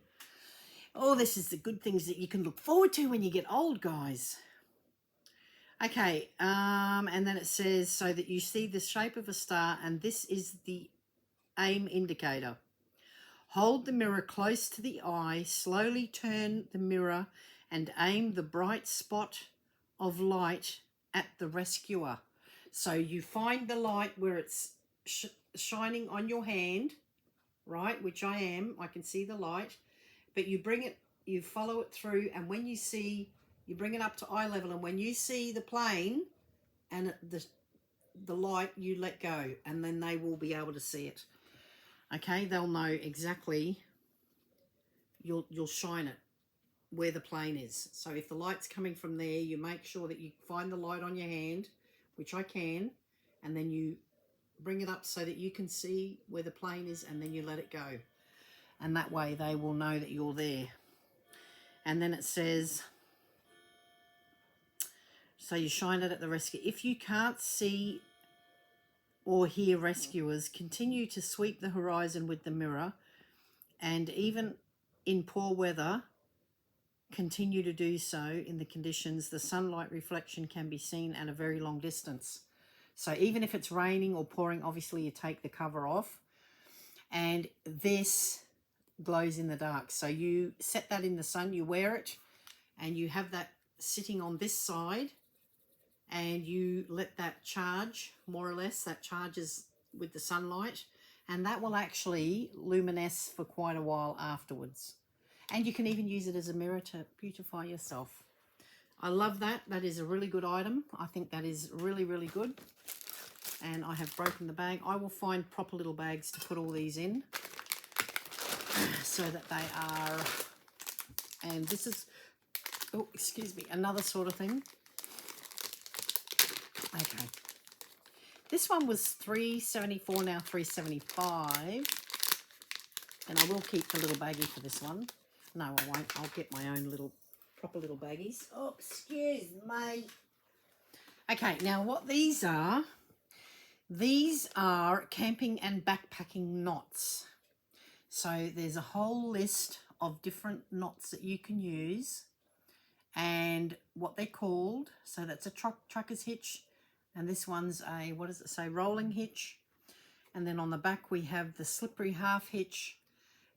Oh, this is the good things that you can look forward to when you get old, guys. Okay, and then it says, so that you see the shape of a star, and this is the aim indicator. Hold the mirror close to the eye, slowly turn the mirror and aim the bright spot of light at the rescuer. So you find the light where it's shining on your hand, right, which I am. I can see the light, but you bring it, you follow it through, and when you see, you bring it up to eye level, and when you see the plane and the light, you let go, and then they will be able to see it. Okay, they'll know exactly, you'll shine it where the plane is. So if the light's coming from there, you make sure that you find the light on your hand, which I can, and then you bring it up so that you can see where the plane is, and then you let it go. And that way they will know that you're there. And then it says, so you shine it at the rescue. If you can't see or hear rescuers, continue to sweep the horizon with the mirror, and even in poor weather, continue to do so in the conditions. The sunlight reflection can be seen at a very long distance. So even if it's raining or pouring, obviously you take the cover off, and this glows in the dark. So you set that in the sun, you wear it, and you have that sitting on this side, and you let that charge, more or less, that charges with the sunlight, and that will actually luminesce for quite a while afterwards. And you can even use it as a mirror to beautify yourself. I love that. That is a really good item. I think that is really, really good. and I have broken the bag. I will find proper little bags to put all these in so that they are, and this is, oh, excuse me, another sort of thing. Okay. This one was $3.74, now $3.75. And I will keep the little baggie for this one. No, I won't. I'll get my own little, proper little baggies. Oh, excuse me. Okay, now what these are camping and backpacking knots. So there's a whole list of different knots that you can use and what they're called. So that's a trucker's hitch. And this one's a, what does it say, rolling hitch. And then on the back we have the slippery half hitch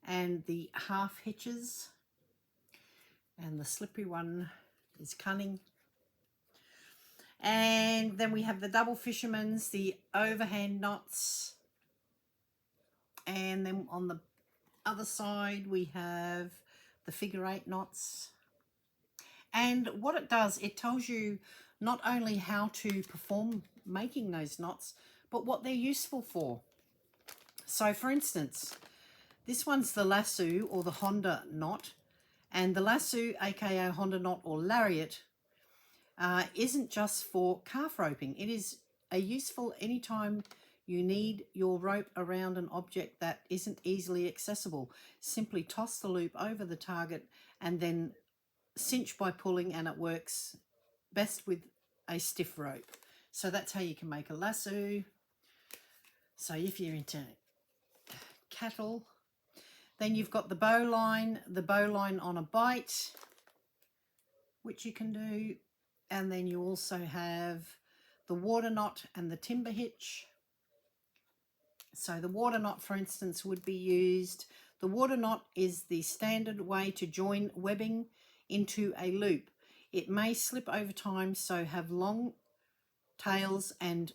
and the half hitches. And the slippery one is cunning. And then we have the double fisherman's, the overhand knots. And then on the other side we have the figure 8 knots. And what it does, it tells you not only how to perform making those knots, but what they're useful for. So for instance, this one's the lasso or the Honda knot, and the lasso, aka Honda knot or lariat, isn't just for calf roping. It is a useful anytime you need your rope around an object that isn't easily accessible. Simply toss the loop over the target and then cinch by pulling, and it works best with a stiff rope. So that's how you can make a lasso. So if you're into cattle, then you've got the bowline on a bite, which you can do. And then you also have the water knot and the timber hitch. So the water knot, for instance, would be used. The water knot is the standard way to join webbing into a loop. It may slip over time, so have long tails and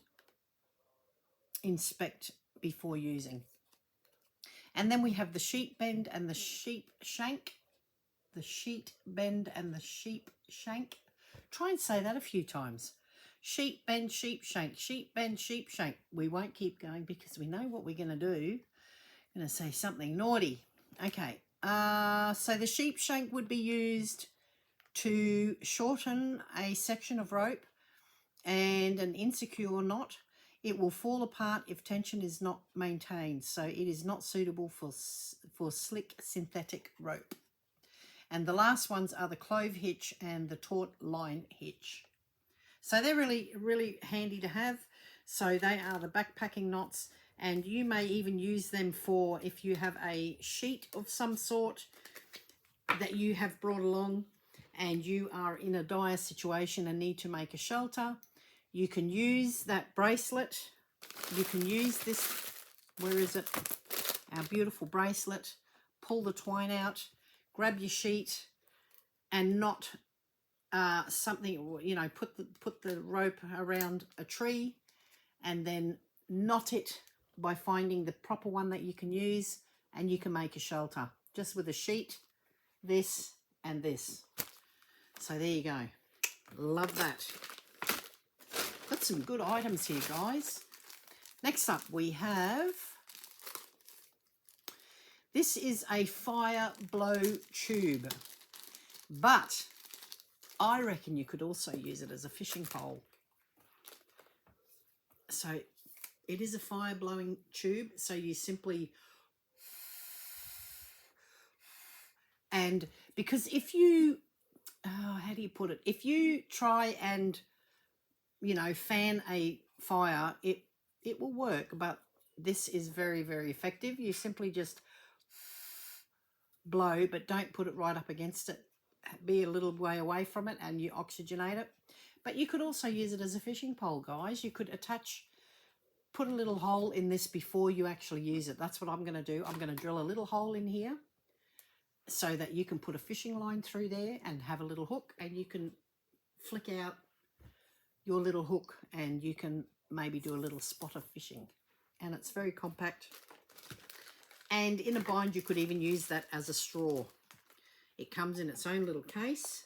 inspect before using. And then we have the sheet bend and the sheep shank. The sheet bend and the sheep shank. Try and say that a few times. Sheep bend, sheep shank, sheep bend, sheep shank. We won't keep going because we know what we're going to do. I'm going to say something naughty. Okay, so the sheep shank would be used to shorten a section of rope and an insecure knot. It will fall apart if tension is not maintained, so it is not suitable for slick synthetic rope. And the last ones are the clove hitch and the taut line hitch. So they're really, really handy to have. So they are the backpacking knots, and you may even use them for if you have a sheet of some sort that you have brought along and you are in a dire situation and need to make a shelter. You can use that bracelet. You can use this, where is it? Our beautiful bracelet. Pull the twine out, grab your sheet and knot something, you know, put the rope around a tree and then knot it by finding the proper one that you can use, and you can make a shelter just with a sheet, this and this. So there you go. Love that. Got some good items here, guys. Next up we have, this is a fire blow tube, but I reckon you could also use it as a fishing pole. So it is a fire blowing tube, so you simply, and because if you, how do you put it? If you try and, you know, fan a fire, it will work, but this is very, very effective. You simply just blow, but don't put it right up against it. Be a little way away from it and you oxygenate it. But you could also use it as a fishing pole, guys. You could put a little hole in this before you actually use it. That's what I'm going to do. I'm going to drill a little hole in here so that you can put a fishing line through there and have a little hook, and you can flick out your little hook and you can maybe do a little spot of fishing. And it's very compact. And in a bind, you could even use that as a straw. It comes in its own little case,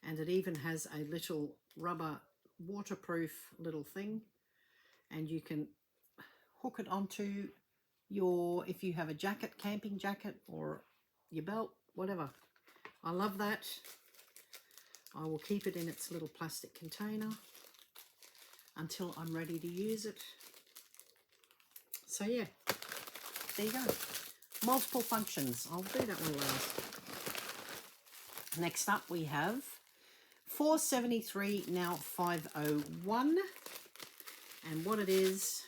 and it even has a little rubber waterproof little thing. and you can hook it onto your, if you have a jacket, camping jacket, or your belt, whatever. I love that. I will keep it in its little plastic container until I'm ready to use it. So yeah, there you go. Multiple functions. I'll do that one last. Next up we have 473, now 501. And what it is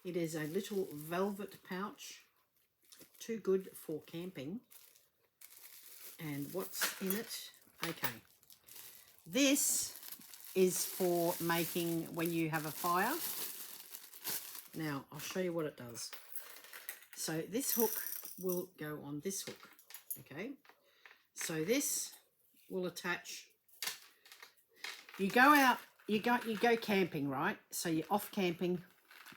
a little velvet pouch. Too good for camping. And what's in it? Okay. This is for making when you have a fire. Now, I'll show you what it does. So this hook will go on this hook, okay? So this will attach. You go out, you go camping, right? So you're off camping.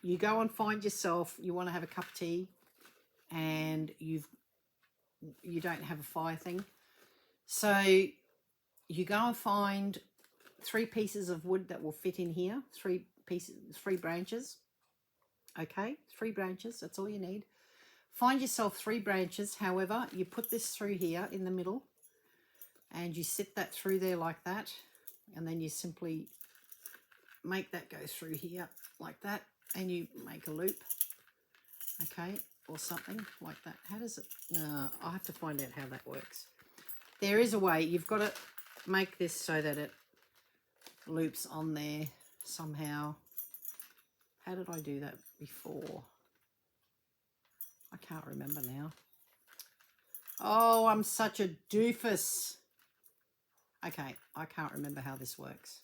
You go and find yourself, you want to have a cup of tea, and you don't have a fire thing. So you go and find 3 pieces of wood that will fit in here, 3 branches. Okay, 3 branches, that's all you need. Find yourself 3 branches. However, you put this through here in the middle, and you sit that through there like that, and then you simply make that go through here like that, and you make a loop, okay, or something like that. How does it, I'll have to find out how that works. There is a way. You've got to make this so that it loops on there somehow. How did I do that before? I can't remember now. Oh, I'm such a doofus. Okay, I can't remember how this works.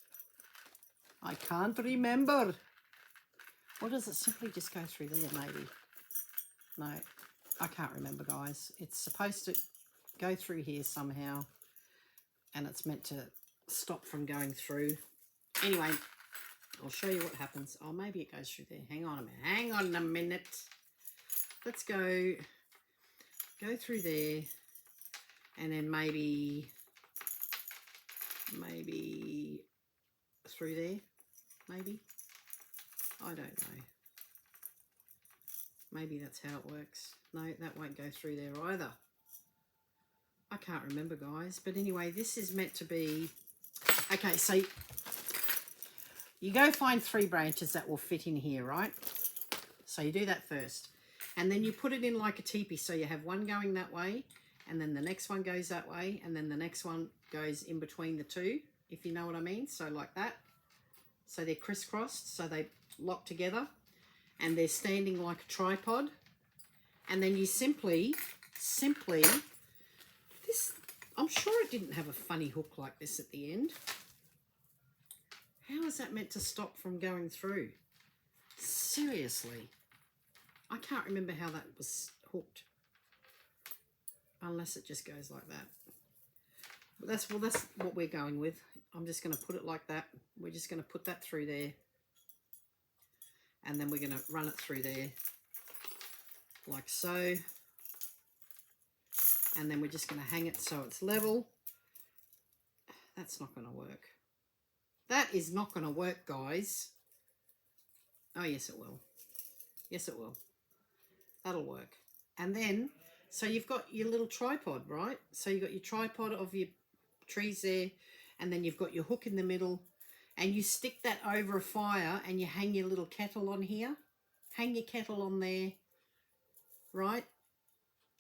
I can't remember. Or does it simply just go through there, maybe? No, I can't remember, guys. It's supposed to go through here somehow, and it's meant to stop from going through. Anyway, I'll show you what happens. Oh, maybe it goes through there. Hang on a minute. Hang on a minute. Let's go through there, and then maybe through there, maybe. I don't know. Maybe that's how it works. No, that won't go through there either. I can't remember, guys. But anyway, this is meant to be... Okay, so you go find 3 branches that will fit in here, right? So you do that first. And then you put it in like a teepee. So you have one going that way, and then the next one goes that way, and then the next one goes in between the 2, if you know what I mean. So like that. So they're crisscrossed, so they lock together, and they're standing like a tripod. And then you simply, this, I'm sure it didn't have a funny hook like this at the end. How is that meant to stop from going through? Seriously. I can't remember how that was hooked. Unless it just goes like that. But that's what we're going with. I'm just going to put it like that. We're just going to put that through there. And then we're going to run it through there. Like so. And then we're just going to hang it so it's level. That's not going to work. That is not going to work, guys. Oh, yes, it will. Yes, it will. That'll work. And then, so you've got your little tripod, right? So you've got your tripod of your trees there, and then you've got your hook in the middle, and you stick that over a fire, and you hang your little kettle on here. Hang your kettle on there, right?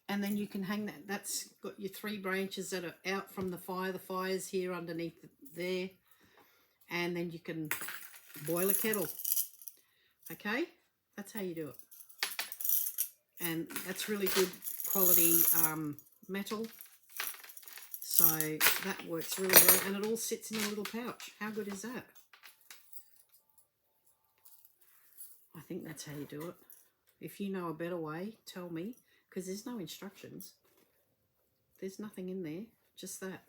And then you can hang that. That's got your 3 branches that are out from the fire. The fire's here underneath there. And then you can boil a kettle. Okay? That's how you do it. And that's really good quality metal. So that works really well. And it all sits in a little pouch. How good is that? I think that's how you do it. If you know a better way, tell me. Because there's no instructions. There's nothing in there. Just that.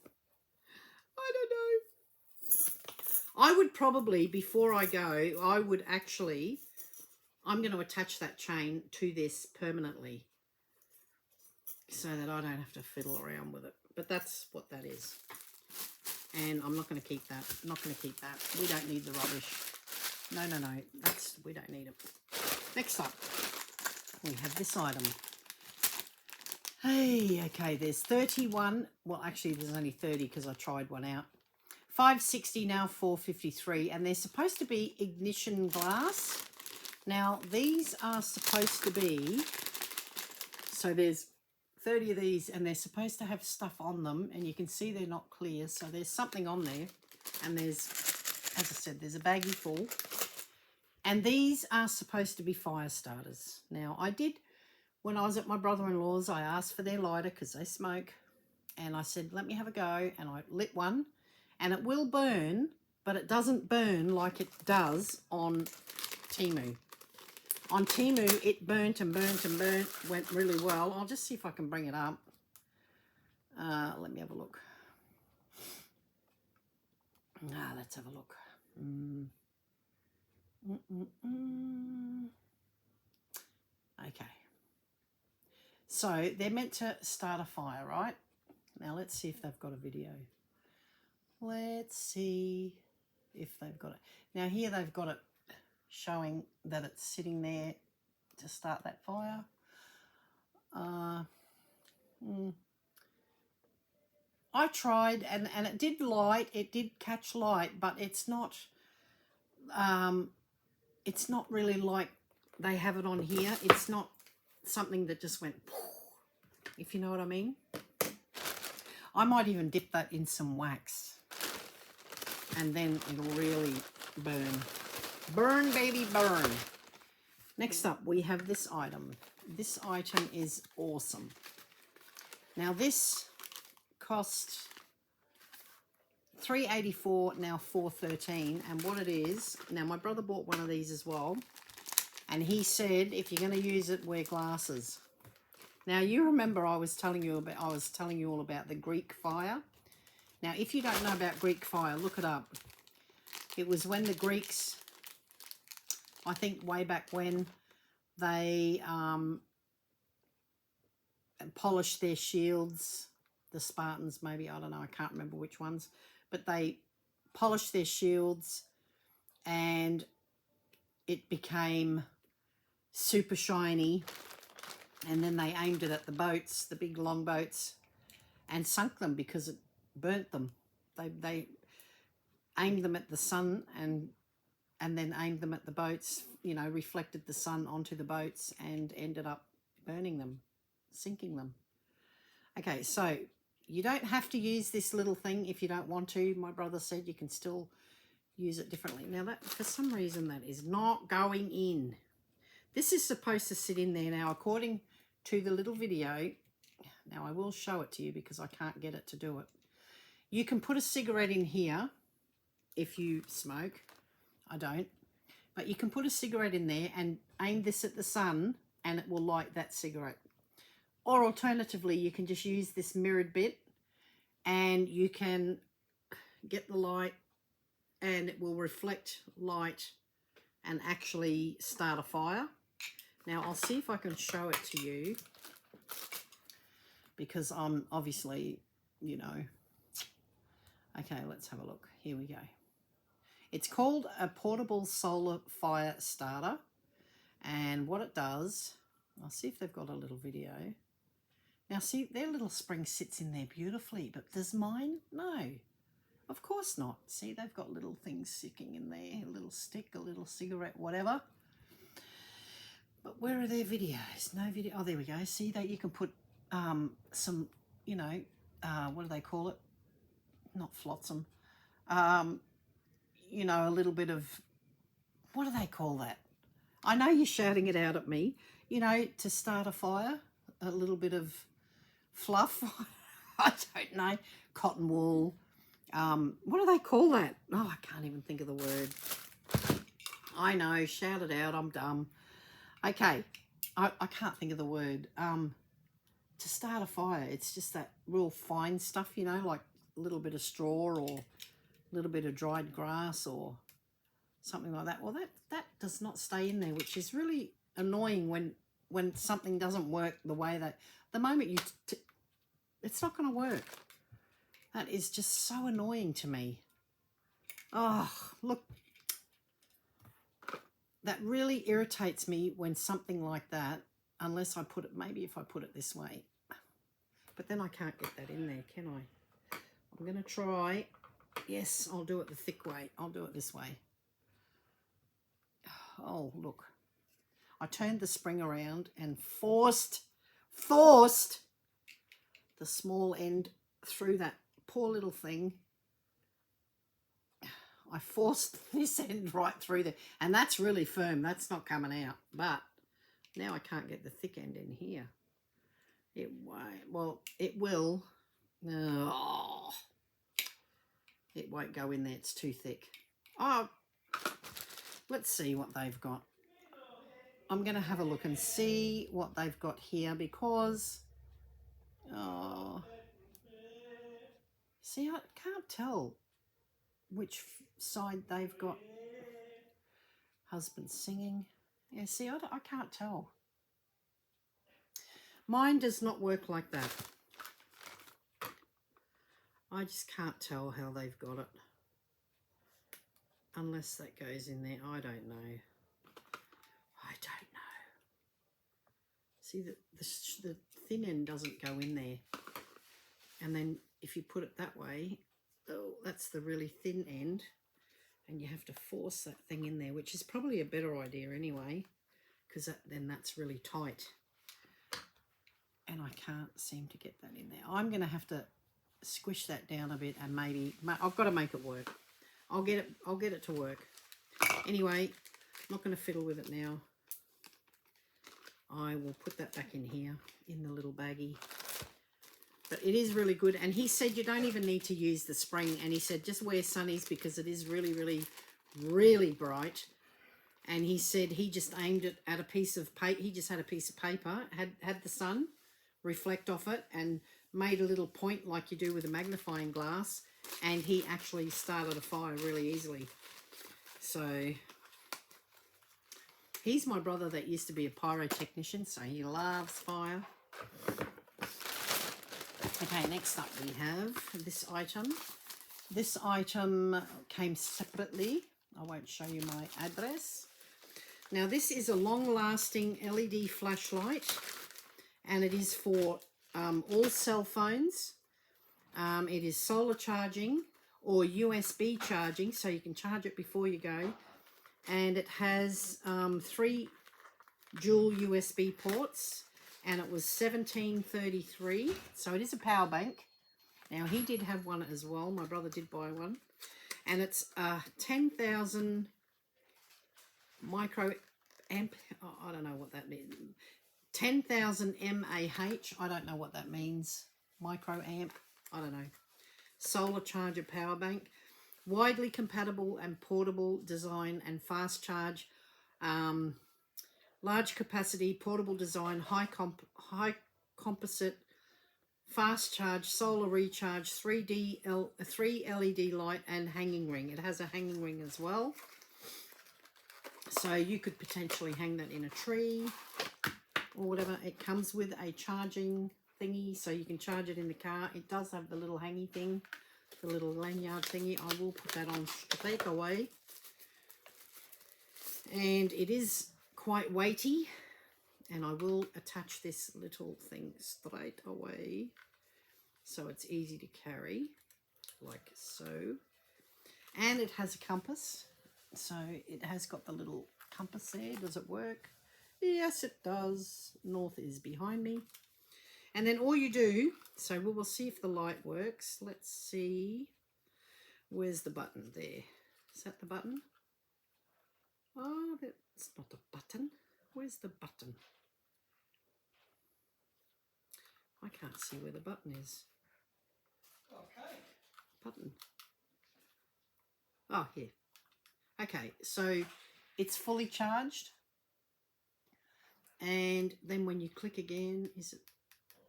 I don't know. I would probably, before I go, I'm going to attach that chain to this permanently so that I don't have to fiddle around with it. But that's what that is. And I'm not going to keep that. I'm not going to keep that. We don't need the rubbish. No, we don't need it. Next up, we have this item. Hey, okay, there's 31. Well, actually, there's only 30 because I tried one out. 560 now, 453, and they're supposed to be ignition glass. Now, these are supposed to be, so there's 30 of these, and they're supposed to have stuff on them, and you can see they're not clear, so there's something on there, and there's, as I said, there's a baggie full, and these are supposed to be fire starters. Now, I did, when I was at my brother-in-law's, I asked for their lighter because they smoke, and I said, let me have a go, and I lit one, and it will burn, but it doesn't burn like it does on TEMU. On TEMU, it burnt and burnt and burnt, went really well. I'll just see if I can bring it up. Let me have a look. Let's have a look. Okay. So they're meant to start a fire, right? Now let's see if they've got a video. Let's see if they've got it. Now here they've got it showing that it's sitting there to start that fire. I tried and it did light, it did catch light, but it's not really like they have it on here. It's not something that just went, if you know what I mean. I might even dip that in some wax and then it'll really burn. Burn, baby, burn. Next up, we have this item. This item is awesome. Now this cost $3.84, now $4.13, and what it is, now my brother bought one of these as well, and he said if you're going to use it, wear glasses. Now you remember I was telling you all about the Greek fire. Now if you don't know about Greek fire, look it up. It was when the Greeks, I think way back when, they polished their shields. The Spartans, maybe, I don't know, I can't remember which ones, but they polished their shields and it became super shiny, and then they aimed it at the boats, the big long boats, and sunk them because it burnt them. They aimed them at the sun and then aimed them at the boats, you know, reflected the sun onto the boats and ended up burning them, sinking them. Okay, so you don't have to use this little thing if you don't want to. My brother said you can still use it differently. Now, that for some reason, that is not going in. This is supposed to sit in there. Now, according to the little video, now I will show it to you because I can't get it to do it. You can put a cigarette in here if you smoke. I don't. But you can put a cigarette in there and aim this at the sun and it will light that cigarette. Or alternatively, you can just use this mirrored bit and you can get the light and it will reflect light and actually start a fire. Now, I'll see if I can show it to you because I'm obviously, you know. Okay, let's have a look. Here we go. It's called a portable solar fire starter. And what it does, I'll see if they've got a little video. Now, see, their little spring sits in there beautifully, but does mine? No, of course not. See, they've got little things sticking in there, a little stick, a little cigarette, whatever. But where are their videos? No video. Oh, there we go. See that you can put some, you know, what do they call it? Not flotsam. You know, a little bit of, what do they call that? I know you're shouting it out at me. You know, to start a fire, a little bit of fluff. I don't know. Cotton wool. What do they call that? Oh, I can't even think of the word. I know. Shout it out. I'm dumb. Okay. I can't think of the word. To start a fire, it's just that real fine stuff, you know, like a little bit of straw or a little bit of dried grass or something like that. Well, that does not stay in there, which is really annoying when something doesn't work the way that, the moment you, it's not going to work. That is just so annoying to me. Oh, look. that really irritates me when something like that, unless I put it, maybe if I put it this way. But then I can't get that in there, can I? I'm going to try. Yes, I'll do it the thick way. I'll do it this way. Oh, look. I turned the spring around and forced the small end through that poor little thing. I forced this end right through there. And that's really firm. That's not coming out. But now I can't get the thick end in here. It won't. Well, it will. Oh, it won't go in there. It's too thick. Oh, let's see what they've got. I'm going to have a look and see what they've got here because, oh, see, I can't tell which side they've got. Husband singing. Yeah, see, I can't tell. Mine does not work like that. I just can't tell how they've got it. Unless that goes in there. I don't know. I don't know. See, the thin end doesn't go in there. And then if you put it that way, oh, that's the really thin end. And you have to force that thing in there, which is probably a better idea anyway, because then that's really tight. And I can't seem to get that in there. I'm going to have to squish that down a bit and maybe, I've got to make it work. I'll get it to work. Anyway, I'm not going to fiddle with it now. I will put that back in here in the little baggie. But it is really good. And he said you don't even need to use the spring. And he said just wear sunnies because it is really, really, really bright. And he said he just aimed it at a piece of paper. He just had a piece of paper, had the sun reflect off it and made a little point like you do with a magnifying glass. And he actually started a fire really easily. So he's my brother that used to be a pyrotechnician, so he loves fire. Okay, next up we have this item. This item came separately. I won't show you my address. Now this is a long-lasting LED flashlight, and it is for all cell phones. It is solar charging or USB charging, so you can charge it before you go. And it has 3 dual USB ports, and it was $17.33. So it is a power bank. Now he did have one as well. My brother did buy one, and it's 10,000 microamp. Oh, I don't know what that means. 10,000 mAh. I don't know what that means. Microamp. I don't know. Solar charger power bank. Widely compatible and portable design and fast charge. Large capacity, portable design, high composite, fast charge, solar recharge, 3 LED light and hanging ring. It has a hanging ring as well. So you could potentially hang that in a tree or whatever. It comes with a charging thingy, so you can charge it in the car. It does have the little hangy thing, the little lanyard thingy. I will put that on straight away. And it is quite weighty, and I will attach this little thing straight away so it's easy to carry, like so. And it has a compass, so it has got the little compass there. Does it work? Yes, it does. North is behind me. And then all you do, so we will see if the light works. Let's see. Where's the button there? Is that the button? Oh, that's not the button. Where's the button? I can't see where the button is. Okay. Button. Oh, here. Okay, so it's fully charged. And then when you click again, is it?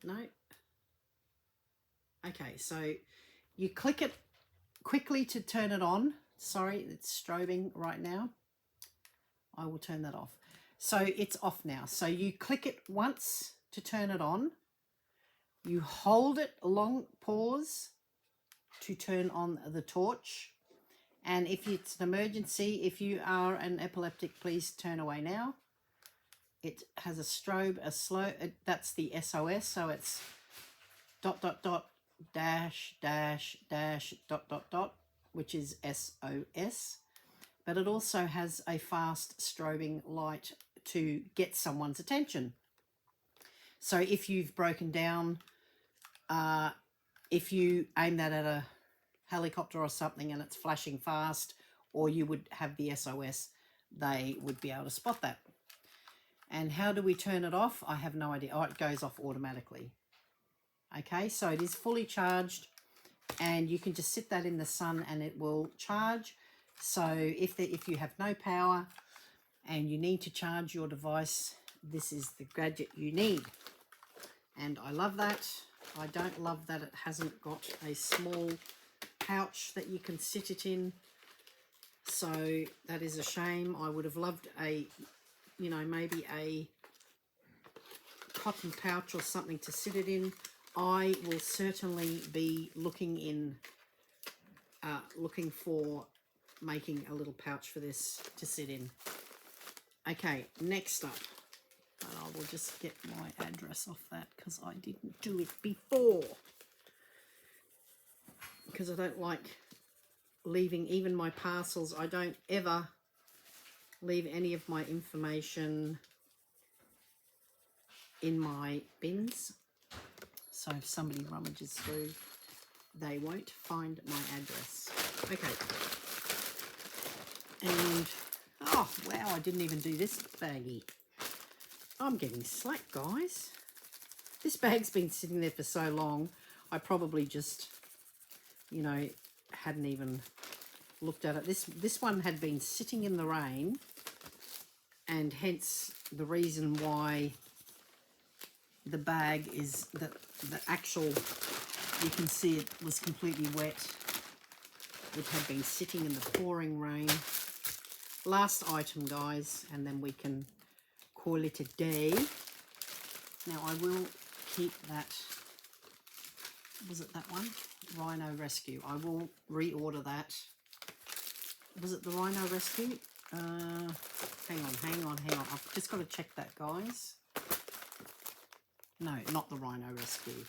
No. Okay, so you click it quickly to turn it on. Sorry, it's strobing right now. I will turn that off. So it's off now. So you click it once to turn it on. You hold it long pause to turn on the torch. And if it's an emergency, if you are an epileptic, please turn away now. It has a strobe, a slow, that's the SOS, so it's ... dash dash dash ... which is SOS. But it also has a fast strobing light to get someone's attention. So if you've broken down, if you aim that at a helicopter or something and it's flashing fast, or you would have the SOS, they would be able to spot that. And how do we turn it off? I have no idea. Oh, it goes off automatically. Okay, so it is fully charged, and you can just sit that in the sun and it will charge. So if you have no power and you need to charge your device, this is the gadget you need. And I love that. I don't love that it hasn't got a small pouch that you can sit it in. So that is a shame. I would have loved a, you know, maybe a cotton pouch or something to sit it in. I will certainly be looking for making a little pouch for this to sit in. Okay, next up, and I will just get my address off that because I didn't do it before. Because I don't like leaving even my parcels. I don't ever leave any of my information in my bins. So if somebody rummages through, they won't find my address. Okay. And, oh, wow, I didn't even do this baggie. I'm getting slack, guys. This bag's been sitting there for so long, I probably just, you know, hadn't even looked at it. This one had been sitting in the rain, and hence the reason why the bag is the actual, you can see it was completely wet. It had been sitting in the pouring rain. Last item, guys, and then we can call it a day. Now I will keep that, was it that one? Rhino Rescue. I will reorder that. Was it the Rhino Rescue? Hang on. I've just got to check that, guys. No, not the Rhino Rescue.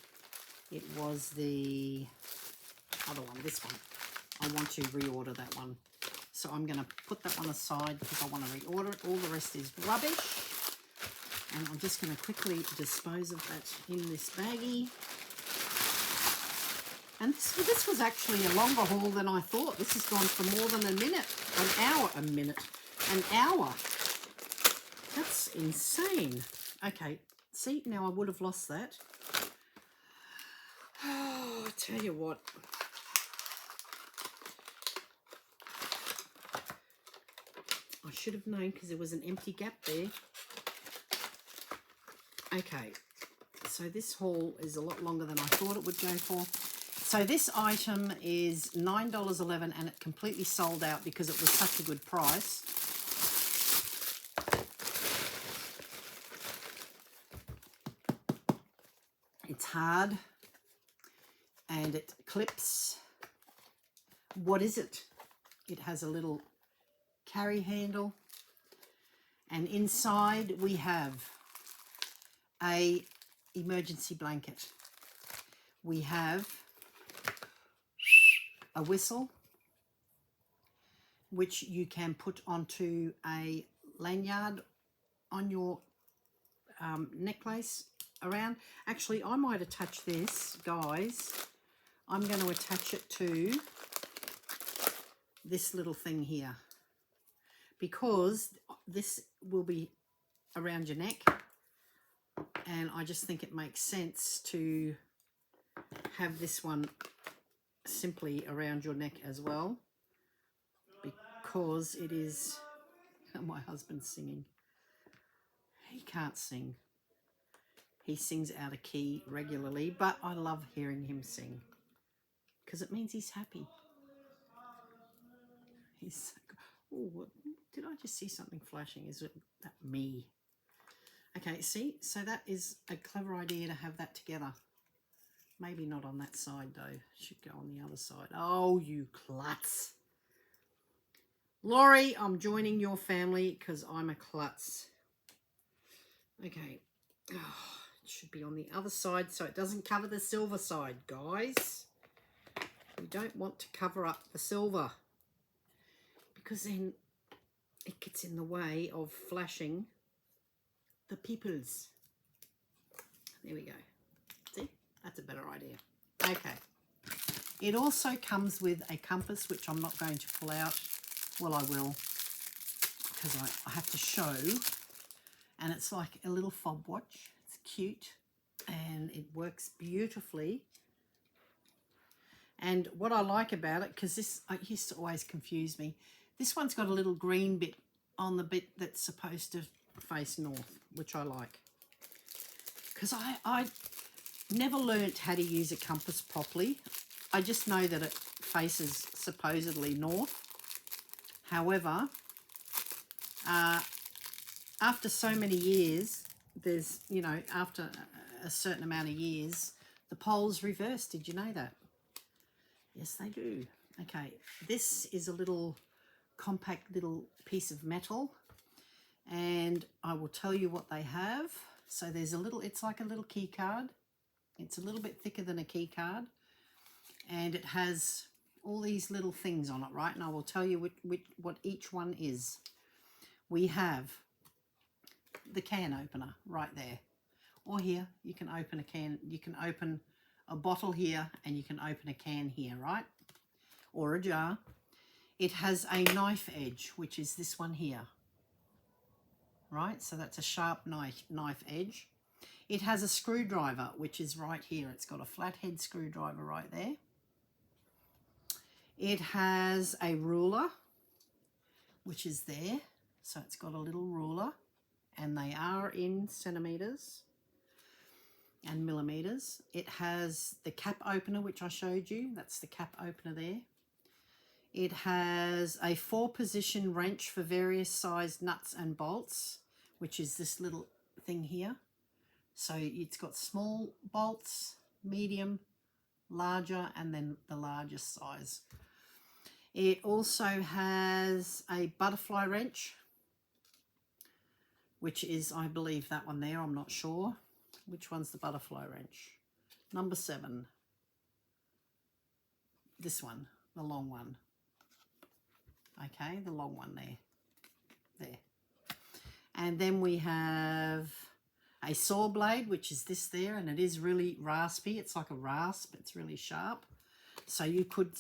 It was the other one, this one. I want to reorder that one. So I'm going to put that one aside because I want to reorder it. All the rest is rubbish. And I'm just going to quickly dispose of that in this baggie. And this was actually a longer haul than I thought. This has gone for more than an hour. That's insane. Okay, see, now I would have lost that. Oh, I tell you what. I should have known because there was an empty gap there. Okay, so this haul is a lot longer than I thought it would go for. So this item is $9.11 and it completely sold out because it was such a good price. It's hard and it clips. What is it? It has a little carry handle, and inside we have a emergency blanket. We have a whistle, which you can put onto a lanyard on your necklace around. Actually, I might attach this, guys. I'm going to attach it to this little thing here because this will be around your neck, and I just think it makes sense to have this one simply around your neck as well, because it is... my husband's singing. He can't sing. He sings out of key regularly, but I love hearing him sing because it means he's happy. He's... oh, did I just see something flashing? Is it that me? Okay, see, so that is a clever idea to have that together. Maybe not on that side though. It should go on the other side. Oh, you klutz. Laurie, I'm joining your family because I'm a klutz. Okay. Oh, it should be on the other side so it doesn't cover the silver side, guys. We don't want to cover up the silver because then it gets in the way of flashing the peoples. There we go. See? That's a better idea. Okay. It also comes with a compass, which I'm not going to pull out. Well, I will, because I have to show. And it's like a little fob watch. It's cute and it works beautifully. And what I like about it, because this used to always confuse me, this one's got a little green bit on the bit that's supposed to face north, which I like. Because I never learnt how to use a compass properly. I just know that it faces supposedly north. However, after so many years, there's, you know, after a certain amount of years, the pole's reversed. Did you know that? Yes, they do. Okay, this is a little compact little piece of metal, and I will tell you what they have. So there's a little, it's like a little key card. It's a little bit thicker than a key card, and it has all these little things on it, right? And I will tell you what each one is. We have the can opener right there, or here. You can open a can, you can open a bottle here, and you can open a can here, right? Or a jar. It has a knife edge, which is this one here, right? So that's a sharp knife edge. It has a screwdriver, which is right here. It's got a flathead screwdriver right there. It has a ruler, which is there. So it's got a little ruler, and they are in centimeters and millimeters. It has the cap opener, which I showed you. That's the cap opener there. It has a 4-position wrench for various sized nuts and bolts, which is this little thing here. So it's got small bolts, medium, larger, and then the largest size. It also has a butterfly wrench, which is, I believe, that one there. I'm not sure. Which one's the butterfly wrench? Number 7. This one, the long one. Okay, the long one there. And then we have a saw blade, which is this there, and it is really raspy. It's like a rasp. It's really sharp. So you could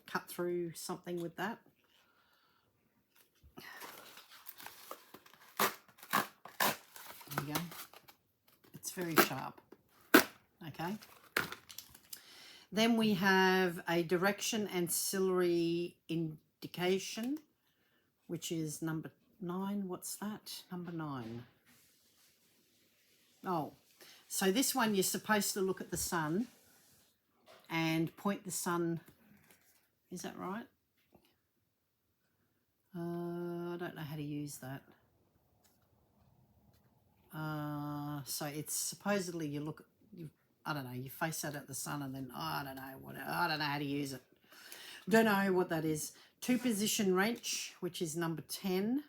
cut through something with that. There you go. It's very sharp. Okay. Then we have a direction ancillary indication, which is number 9. What's that? Number 9. Oh, so this one you're supposed to look at the sun and point the sun. Is that right? I don't know how to use that. So it's supposedly you look, I don't know, you face that at the sun, and then I don't know how to use it. Don't know what that is. 2-position wrench, which is number 10.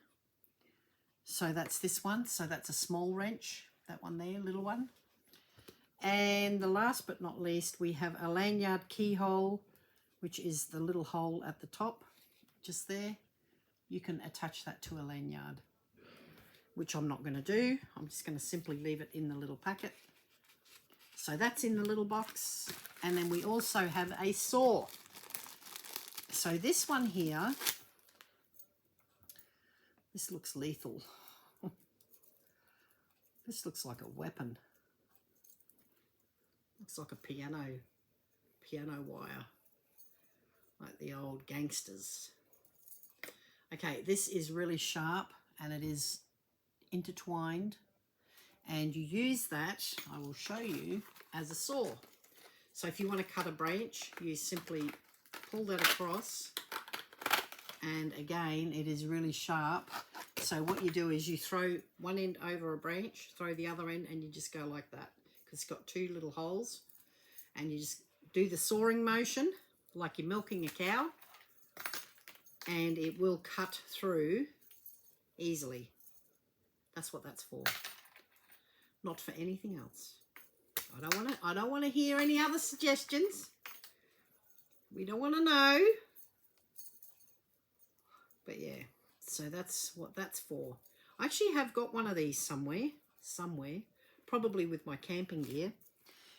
So that's this one. So that's a small wrench, that one there, little one. And the last but not least, we have a lanyard keyhole, which is the little hole at the top, just there. You can attach that to a lanyard, which I'm not going to do. I'm just going to simply leave it in the little packet. So that's in the little box. And then we also have a saw. So this one here, this looks lethal. This looks like a weapon. Looks like a piano wire, like the old gangsters. Okay, this is really sharp, and it is intertwined, and you use that, I will show you, as a saw. So if you want to cut a branch, you simply pull that across, and again, it is really sharp. So what you do is you throw one end over a branch, throw the other end, and you just go like that, because it's got 2 little holes, and you just do the sawing motion like you're milking a cow. and it will cut through easily. That's what that's for, not for anything else. I don't want to hear any other suggestions. We don't want to know. But yeah, so that's what that's for. I actually have got one of these somewhere, probably with my camping gear.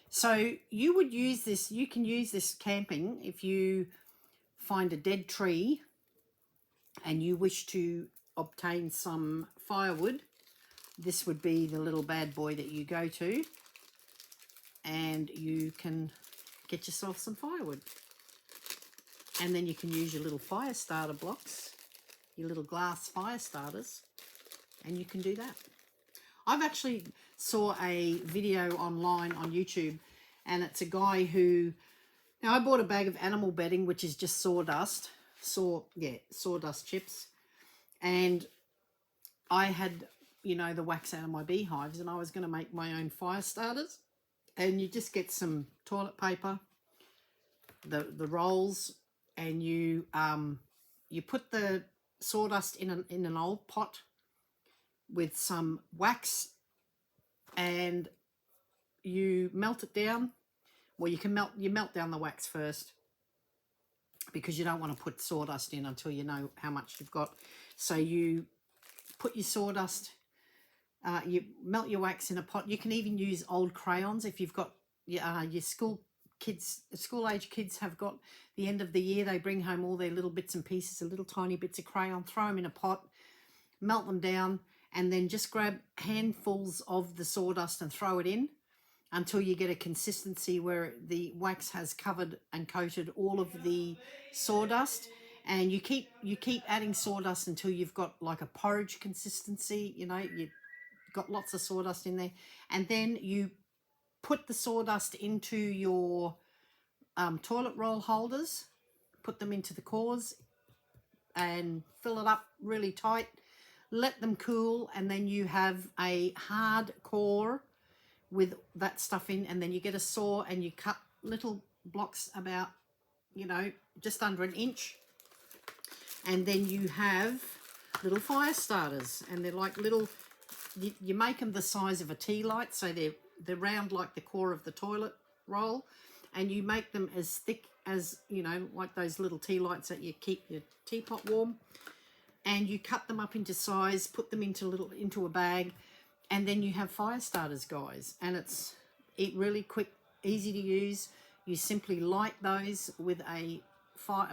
So you would use this, you can use this camping if you find a dead tree and you wish to obtain some firewood. This would be the little bad boy that you go to, and you can get yourself some firewood. And then you can use your little fire starter blocks, your little glass fire starters, and you can do that. I've actually saw a video online on YouTube, and it's a guy who, now I bought a bag of animal bedding, which is just sawdust, sawdust chips, and I had, you know, the wax out of my beehives, and I was going to make my own fire starters. And you just get some toilet paper, the rolls, and you put the sawdust in an old pot with some wax, and you melt it down. Well, you melt down the wax first, because you don't want to put sawdust in until you know how much you've got. So you put your sawdust, you melt your wax in a pot. You can even use old crayons if you've got your school age kids have got the end of the year, they bring home all their little bits and pieces, the little tiny bits of crayon, throw them in a pot, melt them down, and then just grab handfuls of the sawdust and throw it in until you get a consistency where the wax has covered and coated all of the sawdust. And you keep adding sawdust until you've got like a porridge consistency, you know, you've got lots of sawdust in there. And then you put the sawdust into your toilet roll holders, put them into the cores and fill it up really tight, let them cool, and then you have a hard core with that stuff in, and then you get a saw and you cut little blocks about, you know, just under an inch, and then you have little fire starters, and they're like little, you make them the size of a tea light, so they're round like the core of the toilet roll, and you make them as thick as, you know, like those little tea lights that you keep your teapot warm, and you cut them up into size, put them into a bag, and then you have fire starters, guys. And it's really quick, easy to use. You simply light those with a fire.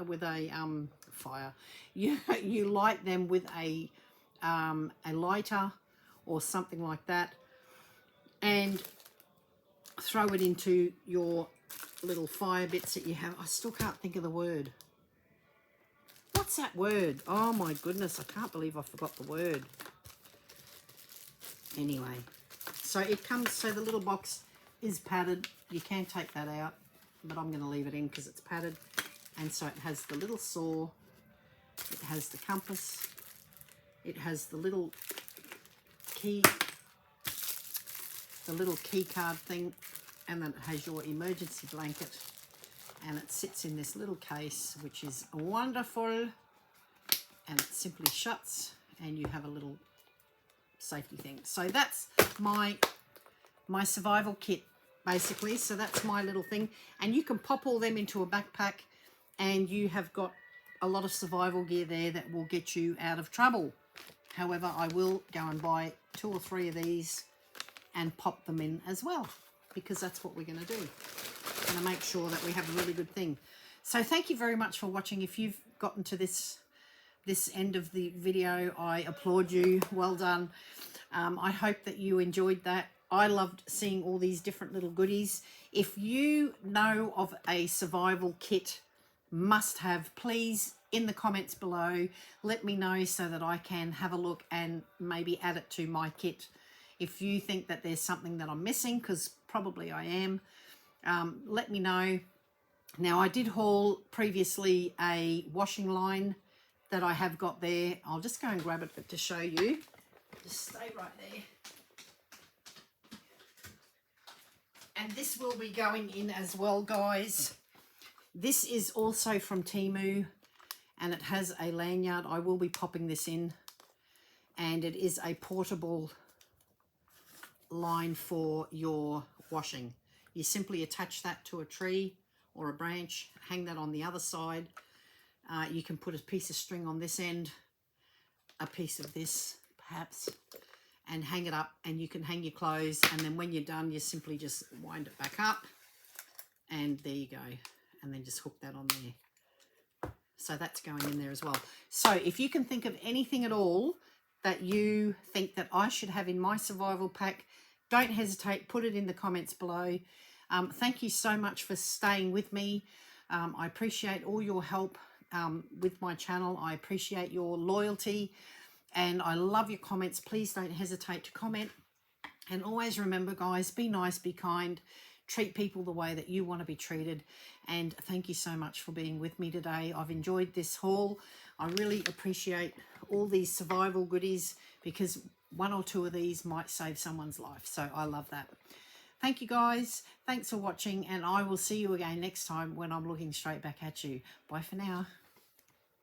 You light them with a lighter or something like that, and throw it into your little fire bits that you have. I still can't think of the word. What's that word? Oh my goodness, I can't believe I forgot the word. Anyway, so it comes, so the little box is padded. You can take that out, but I'm going to leave it in because it's padded. And so it has the little saw, it has the compass, it has the little key card thing, and then it has your emergency blanket, and it sits in this little case, which is wonderful, and it simply shuts, and you have a little safety thing. So that's my survival kit, basically. So that's my little thing, and you can pop all them into a backpack, and you have got a lot of survival gear there that will get you out of trouble. However, I will go and buy 2 or 3 of these and pop them in as well, because that's what we're going to do. Going to make sure that we have a really good thing. So thank you very much for watching. If you've gotten to this end of the video, I applaud you. Well done. I hope that you enjoyed that. I loved seeing all these different little goodies. If you know of a survival kit must have, please in the comments below let me know so that I can have a look and maybe add it to my kit. If you think that there's something that I'm missing, because probably I am, let me know. Now, I did haul previously a washing line that I have got there. I'll just go and grab it to show you. Just stay right there. And this will be going in as well, guys. This is also from TEMU, and it has a lanyard. I will be popping this in, and it is a portable line for your washing. You simply attach that to a tree or a branch, hang that on the other side. You can put a piece of string on this end, a piece of this perhaps, and hang it up, and you can hang your clothes, and then when you're done, you simply just wind it back up, and there you go, and then just hook that on there. So that's going in there as well. So if you can think of anything at all that you think that I should have in my survival pack, don't hesitate, put it in the comments below. Thank you so much for staying with me. I appreciate all your help with my channel. I appreciate your loyalty, and I love your comments. Please don't hesitate to comment. And always remember, guys, be nice, be kind, treat people the way that you want to be treated. And thank you so much for being with me today. I've enjoyed this haul. I really appreciate all these survival goodies, because one or two of these might save someone's life. So I love that. Thank you, guys. Thanks for watching, and I will see you again next time when I'm looking straight back at you. Bye for now.